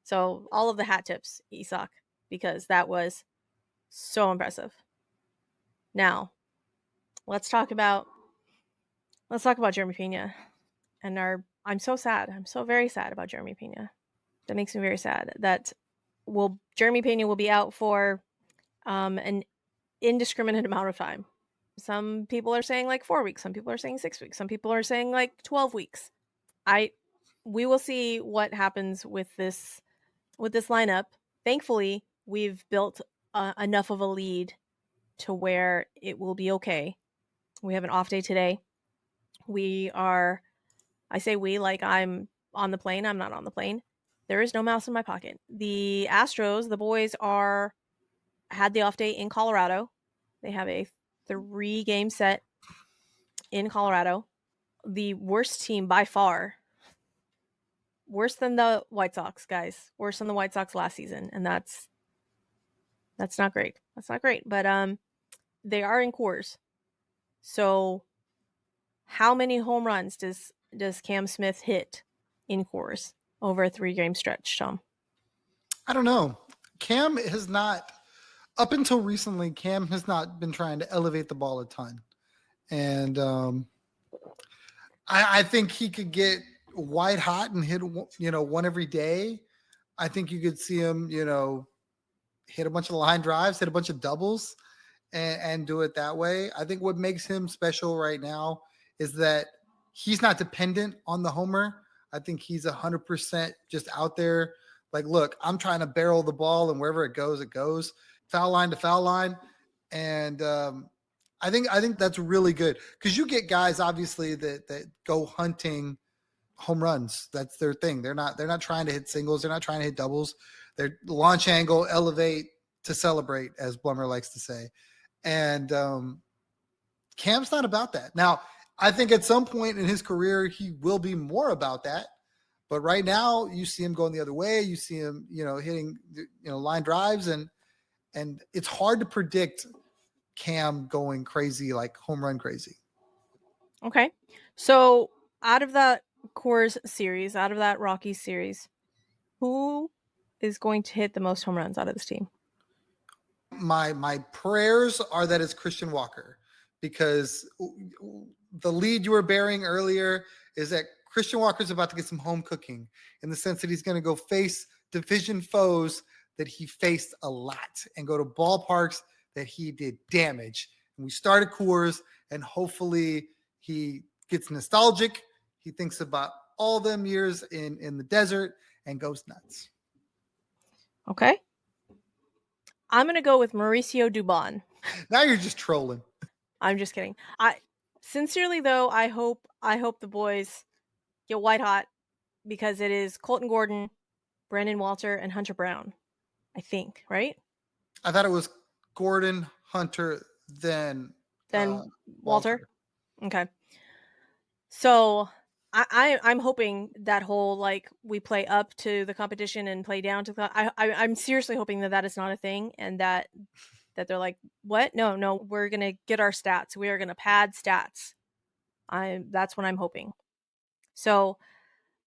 So all of the hat tips, Isak, because that was so impressive. Now, let's talk about Jeremy Pena and I'm so sad. I'm so very sad about Jeremy Pena. That makes me very sad that Jeremy Pena will be out for an indiscriminate amount of time. Some people are saying like 4 weeks, some people are saying 6 weeks, some people are saying like 12 weeks. We will see what happens with this lineup. Thankfully, we've built enough of a lead to where it will be okay. We have an off day today. I say we like I'm on the plane. I'm not on the plane. There is no mouse in my pocket. The Astros, the boys, had the off day in Colorado. They have a 3-game set in Colorado. The worst team by far. Worse than the White Sox, guys. Worse than the White Sox last season, and that's not great. That's not great. But they are in Coors. So how many home runs does Cam Smith hit in Coors over a 3-game stretch, Tom? I don't know. Cam has not, up until recently, Cam has not been trying to elevate the ball a ton. And I think he could get white hot and hit, one every day. I think you could see him, hit a bunch of line drives, hit a bunch of doubles, and do it that way. I think what makes him special right now is that he's not dependent on the homer. I think he's 100% just out there. Like, look, I'm trying to barrel the ball, and wherever it goes, foul line to foul line. And I think that's really good, because you get guys obviously that go hunting home runs. That's their thing. They're not trying to hit singles. They're not trying to hit doubles. Their launch angle, elevate to celebrate, as Blummer likes to say. And Cam's not about that. Now, I think at some point in his career, he will be more about that. But right now, you see him going the other way. You see him, hitting, line drives, and it's hard to predict Cam going crazy, like home run crazy. Okay. So out of that Coors series, out of that Rockies series, who is going to hit the most home runs out of this team? My prayers are that it's Christian Walker, because the lead you were bearing earlier is that Christian Walker is about to get some home cooking, in the sense that he's going to go face division foes that he faced a lot, and go to ballparks that he did damage. And we started Coors, and hopefully he gets nostalgic. He thinks about all them years in the desert and goes nuts. Okay. I'm going to go with Mauricio Dubon. Now you're just trolling. I'm just kidding. Sincerely though, I hope the boys get white hot, because it is Colton Gordon, Brandon Walter, and Hunter Brown. I think, right? I thought it was Gordon, Hunter, then Then Walter? Walter. Okay. So I'm hoping that whole like we play up to the competition and play down to the I'm seriously hoping that that is not a thing and that they're like, "What? No, no, we're gonna get our stats. We are gonna pad stats." I That's what I'm hoping. So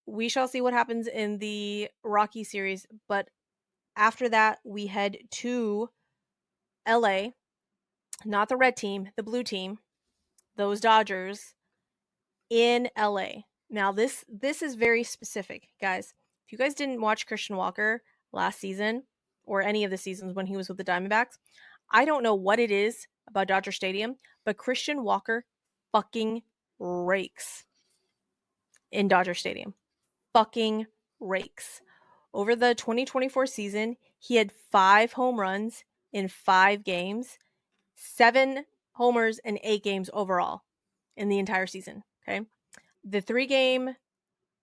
we shall see what happens in the Rocky series, but after that we head to LA, not the red team, the blue team, those Dodgers in LA. Now this is very specific, guys. If you guys didn't watch Christian Walker last season or any of the seasons when he was with the Diamondbacks, I don't know what it is about Dodger Stadium, but Christian Walker fucking rakes in Dodger Stadium. Fucking rakes. Over the 2024 season, he had 5 home runs in 5 games, 7 homers in 8 games overall in the entire season, okay? The 3 game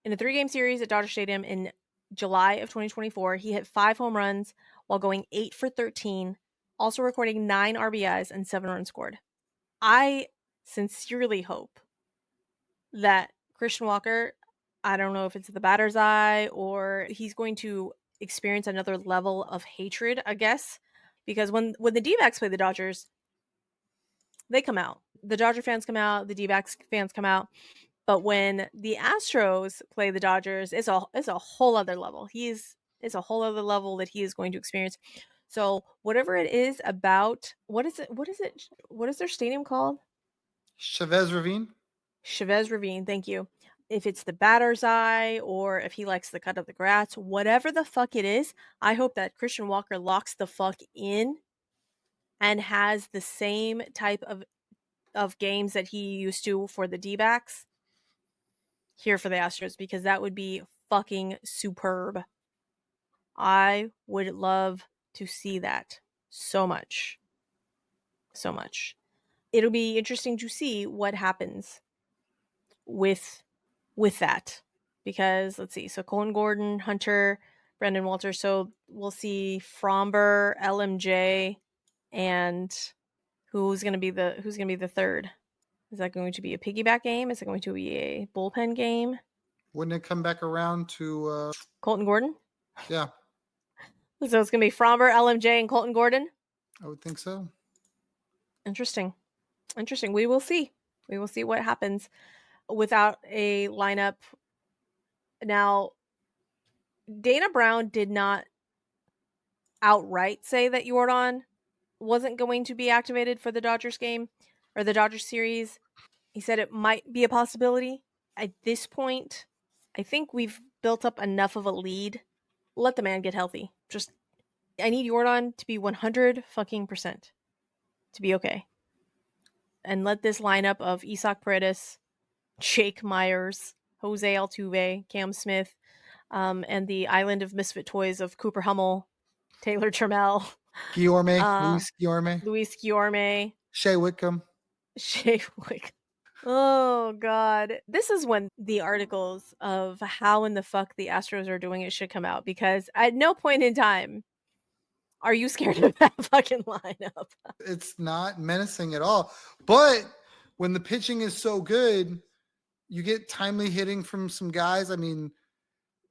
In a 3-game series at Dodger Stadium in July of 2024, he hit 5 home runs while going 8 for 13, also recording 9 RBIs and 7 runs scored. I sincerely hope that Christian Walker, I don't know if it's the batter's eye or he's going to experience another level of hatred, I guess, because when the D-backs play the Dodgers, they come out. The Dodger fans come out, the D-backs fans come out. But when the Astros play the Dodgers, it's a whole other level. It's a whole other level that he is going to experience. So whatever it is about what is their stadium called? Chavez Ravine. Chavez Ravine, thank you. If it's the batter's eye or if he likes the cut of the grass, whatever the fuck it is, I hope that Christian Walker locks the fuck in and has the same type of games that he used to for the D-backs here for the Astros because that would be fucking superb. I would love to see that so much. So much. It'll be interesting to see what happens with that. Because let's see. So Colin Gordon, Hunter, Brendan Walter. So we'll see Fromber, LMJ, and who's gonna be the third? Is that going to be a piggyback game? Is it going to be a bullpen game? Wouldn't it come back around to Colton Gordon? yeah, So it's gonna be Fromber, LMJ, and Colton Gordon. I would think so. Interesting. Interesting. We will see. We will see what happens without a lineup. Now, Dana Brown did not outright say that Jordan wasn't going to be activated for the Dodgers game or the Dodgers series. He said it might be a possibility. At this point, I think we've built up enough of a lead. Let the man get healthy. Just I need Jordan to be 100 fucking percent to be okay. And let this lineup of Isak Paredes, Jake Myers, Jose Altuve, Cam Smith, and the island of misfit toys of Cooper Hummel, Taylor Trammell, Guillorme, uh, Luis Guillorme, Luis Guillorme, Shea Whitcomb. Shea Wick. Oh God. This is when the articles of how in the fuck the Astros are doing it should come out because at no point in time are you scared of that fucking lineup. It's not menacing at all. But when the pitching is so good, you get timely hitting from some guys. I mean,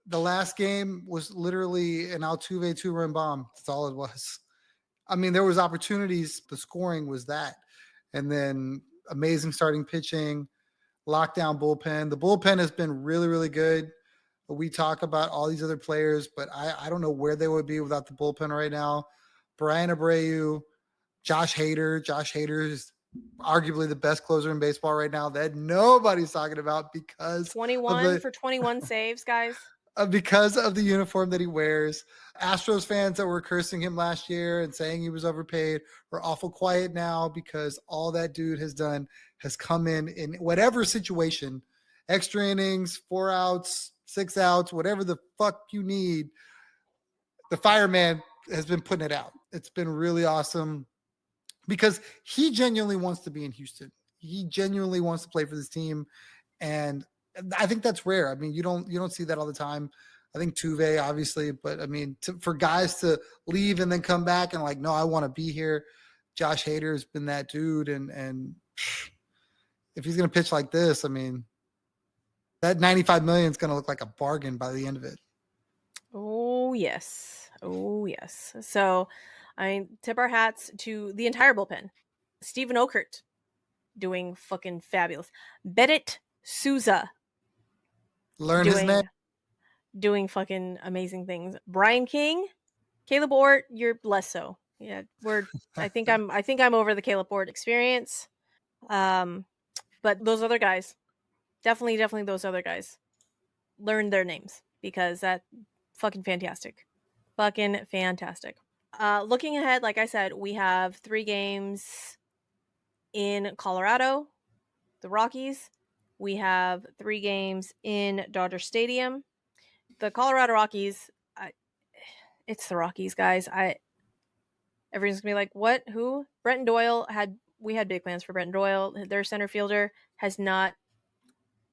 the last game was literally an Altuve 2-run bomb. That's all it was. I mean, there was opportunities. The scoring was that. And then amazing starting pitching, lockdown bullpen. The bullpen has been really, really good. We talk about all these other players, but I don't know where they would be without the bullpen right now. Brian Abreu, Josh Hader. Josh Hader is arguably the best closer in baseball right now that nobody's talking about 21 for 21 saves, guys. because of the uniform that he wears. Astros fans that were cursing him last year and saying he was overpaid are awful quiet now because all that dude has done has come in whatever situation, extra innings, 4 outs, 6 outs, whatever the fuck you need. The fireman has been putting it out. It's been really awesome because he genuinely wants to be in Houston. He genuinely wants to play for this team, and I think that's rare. I mean, you don't see that all the time. I think Tuve, obviously, but I mean, for guys to leave and then come back and like, no, I want to be here. Josh Hader's been that dude, and if he's going to pitch like this, I mean, that 95 million is going to look like a bargain by the end of it. Oh yes. Oh yes. So I tip our hats to the entire bullpen. Stephen Okert doing fucking fabulous. Bennett Souza Learn his name. doing fucking amazing things. Brian King, Caleb Ort, you're less so. Yeah, I think I'm over the Caleb Ort experience. Um, but those other guys, definitely those other guys. Learn their names because that fucking fantastic. Fucking fantastic. Looking ahead, like I said, we have 3 games in Colorado, the Rockies. We have 3 games in Dodger Stadium. The Colorado Rockies, it's the Rockies, guys. Everyone's gonna be like, "What? Who?" Brenton Doyle had we had big plans for Brenton Doyle. Their center fielder has not.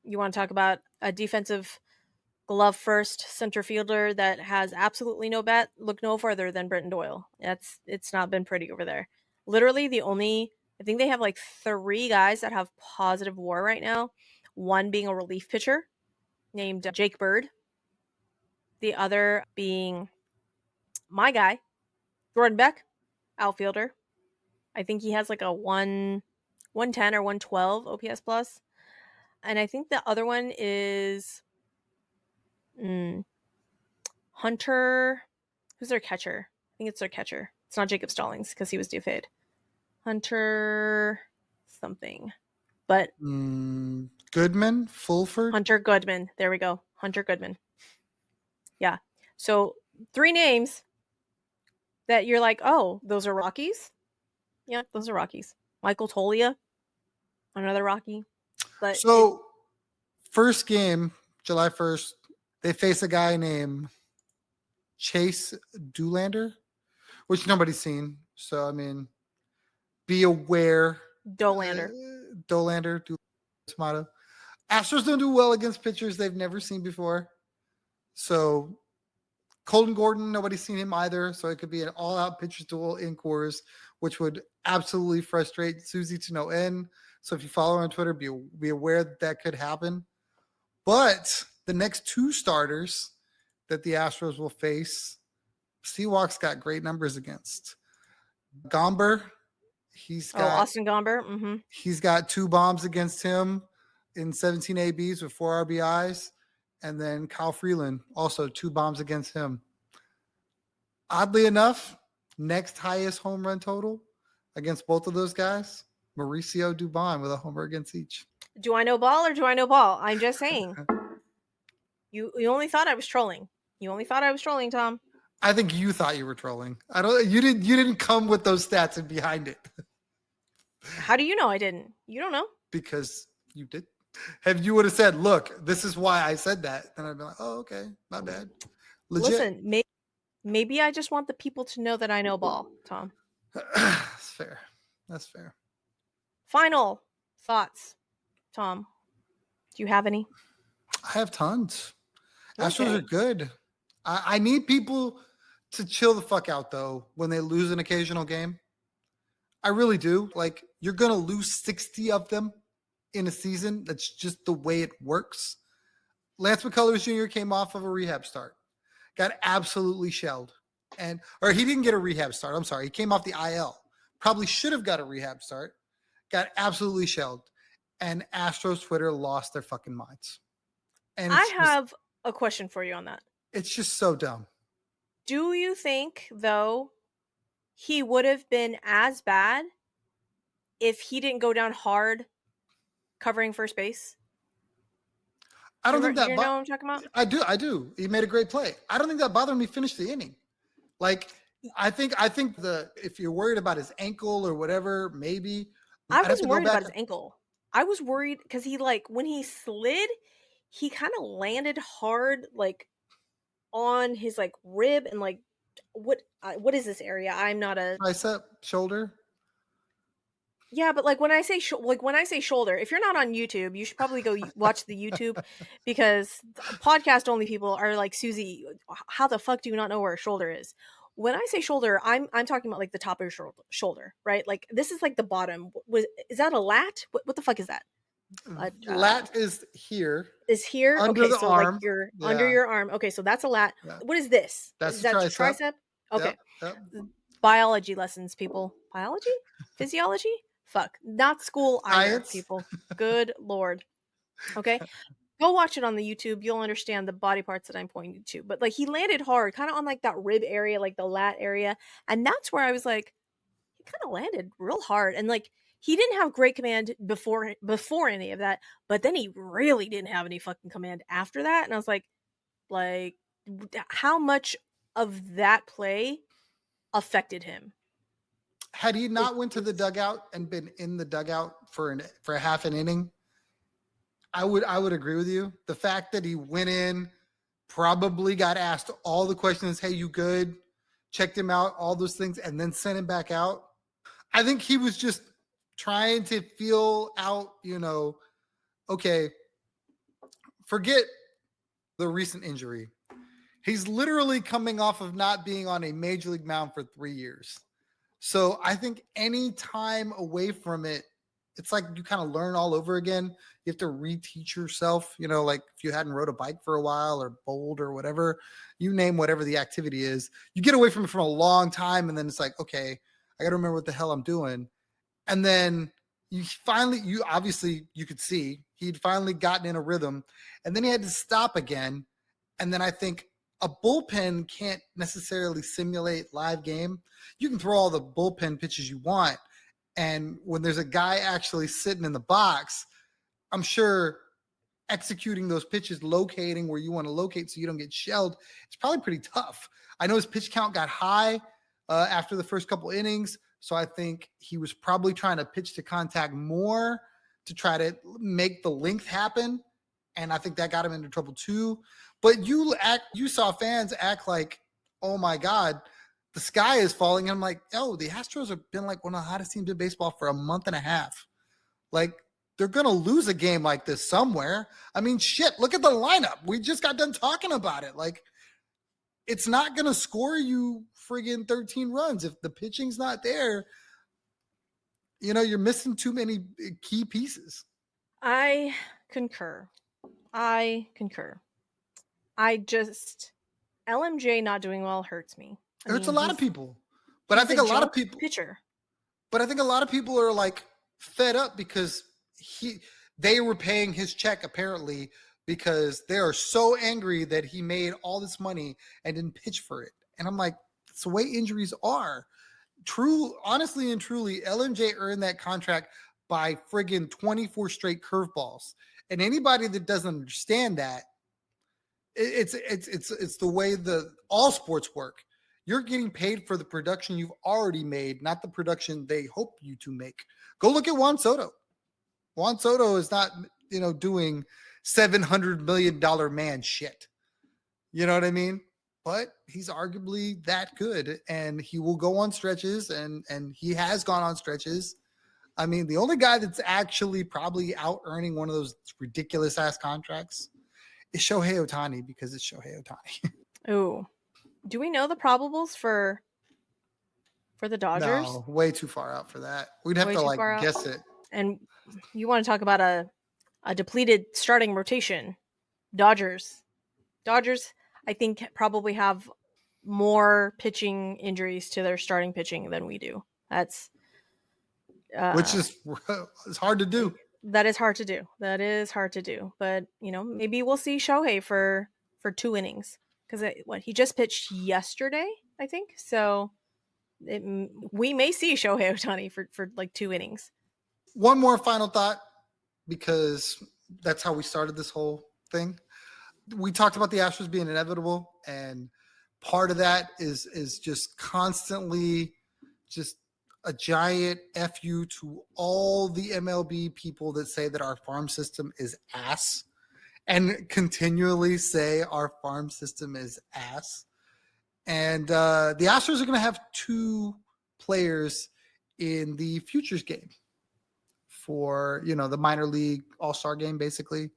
You want to talk about a defensive glove first center fielder that has absolutely no bat? Look no further than Brenton Doyle. It's not been pretty over there. Literally, the only I think they have like 3 guys that have positive WAR right now. One being a relief pitcher named Jake Bird. The other being my guy, Jordan Beck, outfielder. I think he has like a 110 or 112 OPS plus. And I think the other one is mm, Hunter. Who's their catcher? I think it's their catcher. It's not Jacob Stallings because he was DFA'd. Hunter something. But Goodman, Fulford. Hunter Goodman. There we go. Hunter Goodman. Yeah. So 3 names that you're like, oh, those are Rockies? Yeah, those are Rockies. Michael Tolia, another Rocky. But So, first game, July 1st, they face a guy named Chase Doolander, which nobody's seen. So, I mean, be aware. Dolander. Dolander, Tomato. Astros don't do well against pitchers they've never seen before. So, Colton Gordon, nobody's seen him either. So, it could be an all out pitcher's duel in Coors, which would absolutely frustrate Susie to no end. So, if you follow her on Twitter, be aware that could happen. But the next 2 starters that the Astros will face, Seawalk's got great numbers against. Gomber, Austin Gomber. Mm-hmm. he's got 2 bombs against him in 17 ABs with 4 RBIs. And then Kyle Freeland, also 2 bombs against him. Oddly enough, next highest home run total against both of those guys, Mauricio Dubon with a homer against each. Do I know ball or do I know ball? I'm just saying. You only thought I was trolling. You only thought I was trolling, Tom. I think you thought you were trolling. You didn't come with those stats and behind it. How do you know I didn't? You don't know. Because you did. If you would have said, look, this is why I said that, then I'd be like, oh, okay, my bad. Legit. Listen, maybe I just want the people to know that I know ball, Tom. That's fair. That's fair. Final thoughts, Tom. Do you have any? I have tons. Okay. Astros are good. I need people to chill the fuck out, though, when they lose an occasional game. I really do. Like, you're going to lose 60 of them in a season. That's just the way it works. Lance McCullers Jr. came off of a rehab start, got absolutely shelled. Or he didn't get a rehab start. I'm sorry. He came off the IL. Probably should have got a rehab start. Got absolutely shelled. And Astros Twitter lost their fucking minds. And I have a question for you on that. It's just so dumb. Do you think, though, he would have been as bad if he didn't go down hard covering first base? I don't think that. You know what I'm talking about? I do. He made a great play. I don't think that bothered me finish the inning. Like, I think if you're worried about his ankle or whatever, maybe. I wasn't worried about his ankle. I was worried because he, like, when he slid, he kind of landed hard, like, on his, like, rib and, like, what is this area? I'm not a tricep, shoulder. Yeah, but like when I say when I say shoulder, if you're not on YouTube, you should probably go watch the YouTube because podcast only people are like Susie. How the fuck do you not know where a shoulder is? When I say shoulder, I'm talking about like the top of your shoulder, right? Like this is like the bottom. Is that a lat? What the fuck is that? Lat is here Is here? under Okay, the so like arm. you're under Yeah, your arm. Okay, so that's a lat. yeah. What is this? That's Is the that your tricep. tricep? Yep, Okay. yep. Biology lessons, people. Biology? Physiology? Fuck. Not school either, Science. people. Good lord. Okay. Go watch it on the YouTube. You'll understand the body parts that I'm pointing to. But like he landed hard, kind of on like that rib area, like the lat area. And that's where I was like, he kind of landed real hard. And like he didn't have great command before any of that, but then he really didn't have any fucking command after that. And I was like, how much of that play affected him? Had he It, not went to the it's dugout and been in the dugout for a half an inning, I would agree with you. The fact that he went in, probably got asked all the questions, hey, you good? Checked him out, all those things, and then sent him back out. I think he was just trying to feel out, okay, forget the recent injury. He's literally coming off of not being on a major league mound for 3 years. So I think any time away from it, it's like you kind of learn all over again. You have to reteach yourself, like if you hadn't rode a bike for a while or bowled or whatever, you name whatever the activity is, you get away from it for a long time. And then it's like, okay, I got to remember what the hell I'm doing. And then you obviously, you could see he'd finally gotten in a rhythm, and then he had to stop again. And then I think a bullpen can't necessarily simulate live game. You can throw all the bullpen pitches you want. And when there's a guy actually sitting in the box, I'm sure executing those pitches, locating where you want to locate so you don't get shelled, it's probably pretty tough. I know his pitch count got high after the first couple innings. So I think he was probably trying to pitch to contact more to try to make the length happen. And I think that got him into trouble too. But you saw fans act like, oh my God, the sky is falling. And I'm like, oh, the Astros have been like one of the hottest teams in baseball for a month and a half. Like, they're going to lose a game like this somewhere. I mean, shit, look at the lineup. We just got done talking about it. Like, it's not going to score you friggin' 13 runs. If the pitching's not there, you're missing too many key pieces. I concur. I concur. I just LMJ not doing well hurts me. I It hurts a mean, lot of people. But I he's a think a lot of junk people pitcher. But I think a lot of people are like fed up because they were paying his check apparently because they are so angry that he made all this money and didn't pitch for it. And I'm like, that's the way injuries are. Honestly and truly, LMJ earned that contract by friggin' 24 straight curveballs. And anybody that doesn't understand that, it's the way all sports work. You're getting paid for the production you've already made, not the production they hope you to make. Go look at Juan Soto. Juan Soto is not, doing $700 million man shit. You know what I mean? But he's arguably that good, and he will go on stretches, and he has gone on stretches. I mean, the only guy that's actually probably out earning one of those ridiculous ass contracts is Shohei Ohtani because it's Shohei Ohtani. Ooh. Do we know the probables for the Dodgers? No, way too far out for that. We'd have Way to too far like out. guess it. And you want to talk about a depleted starting rotation? Dodgers. Dodgers, I think, probably have more pitching injuries to their starting pitching than we do. That's Which uh is it's hard to do. that is hard to do. That is hard to do. But maybe we'll see Shohei for 2 innings because what he just pitched yesterday, I think. So we may see Shohei Ohtani for like 2 innings. One more final thought, because that's how we started this whole thing. We talked about the Astros being inevitable, and part of that is just constantly just a giant fu to all the MLB people that say that our farm system is ass and continually say our farm system is ass. And the Astros are going to have two players in the futures game. for the minor league all-star game, basically.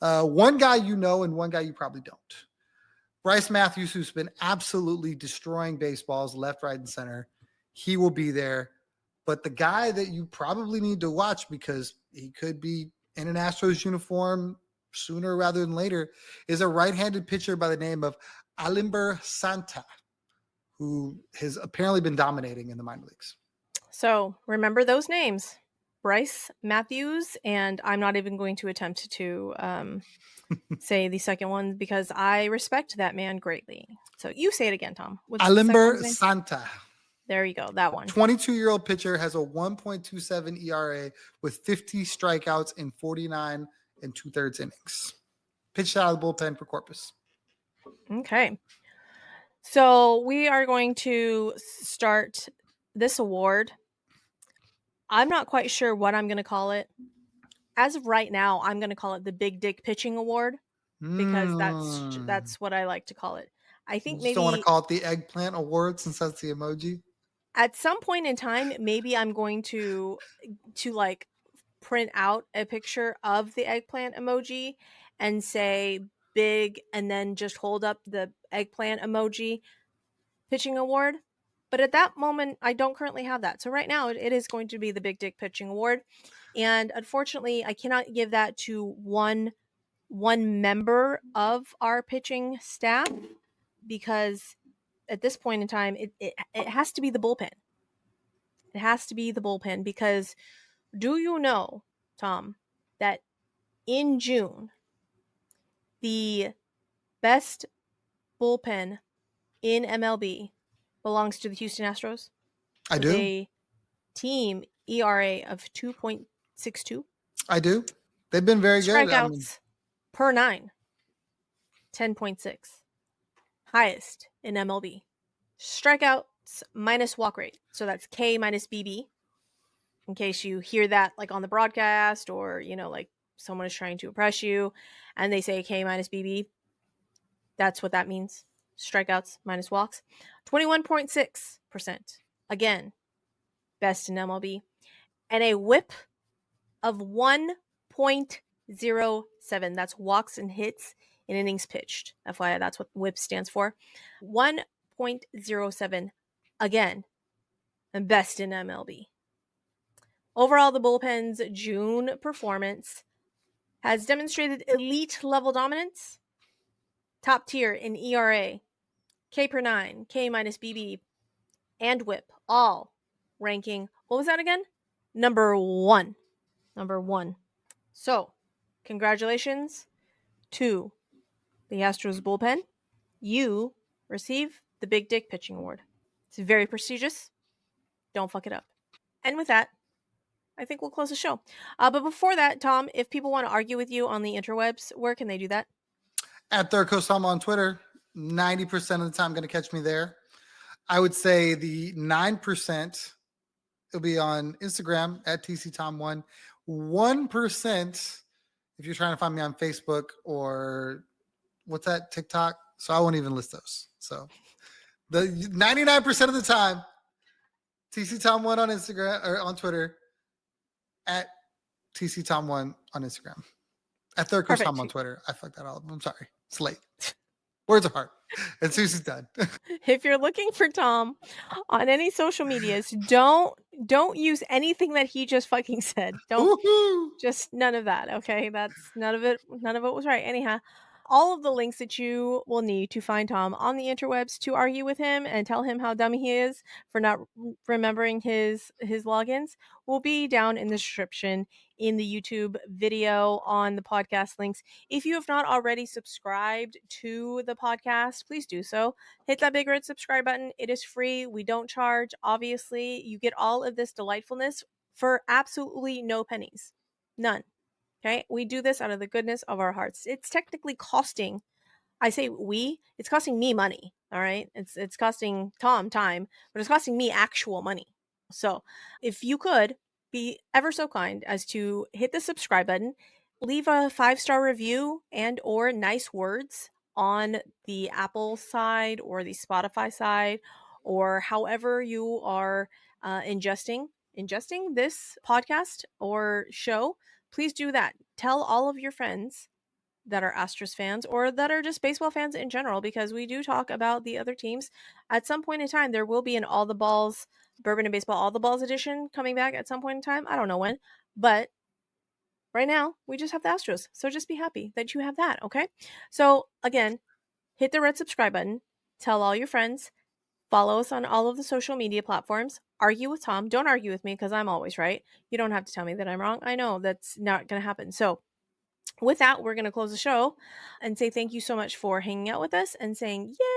One guy and one guy you probably don't. Bryce Matthews, who's been absolutely destroying baseballs left, right, and center. He will be there. But the guy that you probably need to watch, because he could be in an Astros uniform sooner rather than later, is a right-handed pitcher by the name of Alimber Santa, who has apparently been dominating in the minor leagues. So remember those names: Bryce Matthews, and I'm not even going to attempt to say the second one because I respect that man greatly. So you say it again, Tom. What's the second Alimber one's name? Santa. There you go. That one. 22-year-old pitcher, has a 1.27 ERA with 50 strikeouts in 49 and 2/3 innings. Pitched out of the bullpen for Corpus. Okay. So we are going to start this award. I'm not quite sure what I'm going to call it. As of right now, I'm going to call it the Big Dick Pitching Award because that's what I like to call it. I You think just don't want to maybe call it the eggplant award since that's the emoji. at some point in time, maybe I'm going to like print out a picture of the eggplant emoji and say big and then just hold up the eggplant emoji pitching award. But at that moment, I don't currently have that. So right now, it is going to be the Big Dick Pitching Award, and unfortunately, I cannot give that to one member of our pitching staff because at this point in time, it has to be the bullpen. It has to be the bullpen because do you know, Tom, that in June, the best bullpen in MLB belongs to the Houston Astros I with do. a team ERA of 2.62. I do. They've been very good. I mean, Strikeouts per 9, 10.6. Highest in MLB. Strikeouts minus walk rate. So that's K minus BB. In case you hear that like on the broadcast or, like someone is trying to impress you and they say K minus BB. That's what that means. Strikeouts minus walks. 21.6%. Again, best in MLB. And a whip of 1.07. That's walks and hits in innings pitched. FYI, that's what whip stands for. 1.07. Again, and best in MLB. Overall, the bullpen's June performance has demonstrated elite level dominance, top tier in ERA, K per 9, K minus BB, and whip, all ranking, what was that again? Number 1. Number 1. So, congratulations to the Astros bullpen. You receive the Big Dick Pitching Award. It's very prestigious. Don't fuck it up. And with that, I think we'll close the show. But before that, Tom, if people want to argue with you on the interwebs, where can they do that? at Third Coast Home on Twitter, 90% of the time going to catch me there. I would say the 9% it'll be on Instagram at TCTom1. 1% if you're trying to find me on Facebook or what's that, TikTok. So I won't even list those. So the 99% of the time, TCTom1 on Instagram or on Twitter, at TCTom1 on Instagram. At Third Coast Tom on Twitter. I fucked that all up. I'm sorry. It's late. Words are hard. And Susie's done. If you're looking for Tom on any social medias, don't use anything that he just fucking said. Don't just none of that, okay? That's none of it was right. Anyhow, all of the links that you will need to find Tom on the interwebs to argue with him and tell him how dumb he is for not remembering his logins will be down in the description in the YouTube video on the podcast links. If you have not already subscribed to the podcast, please do so. Hit that big red subscribe button. It is free. We don't charge. Obviously, you get all of this delightfulness for absolutely no pennies. None. Okay? We do this out of the goodness of our hearts. It's technically costing, I say it's costing me money. All right? It's costing Tom time, but it's costing me actual money. So, if you could be ever so kind as to hit the subscribe button, leave a 5-star review and or nice words on the Apple side or the Spotify side or however you are ingesting ingesting this podcast or show, please do that. Tell all of your friends that are Astros fans or that are just baseball fans in general, because we do talk about the other teams. At some point in time, there will be an All the Balls, Bourbon and Baseball All the Balls edition coming back at some point in time. I don't know when, but right now we just have the Astros. So just be happy that you have that, okay? So again, hit the red subscribe button, tell all your friends, follow us on all of the social media platforms. Argue with Tom. Don't argue with me because I'm always right. You don't have to tell me that I'm wrong. I know that's not going to happen. So with that, we're going to close the show and say thank you so much for hanging out with us and saying, yay,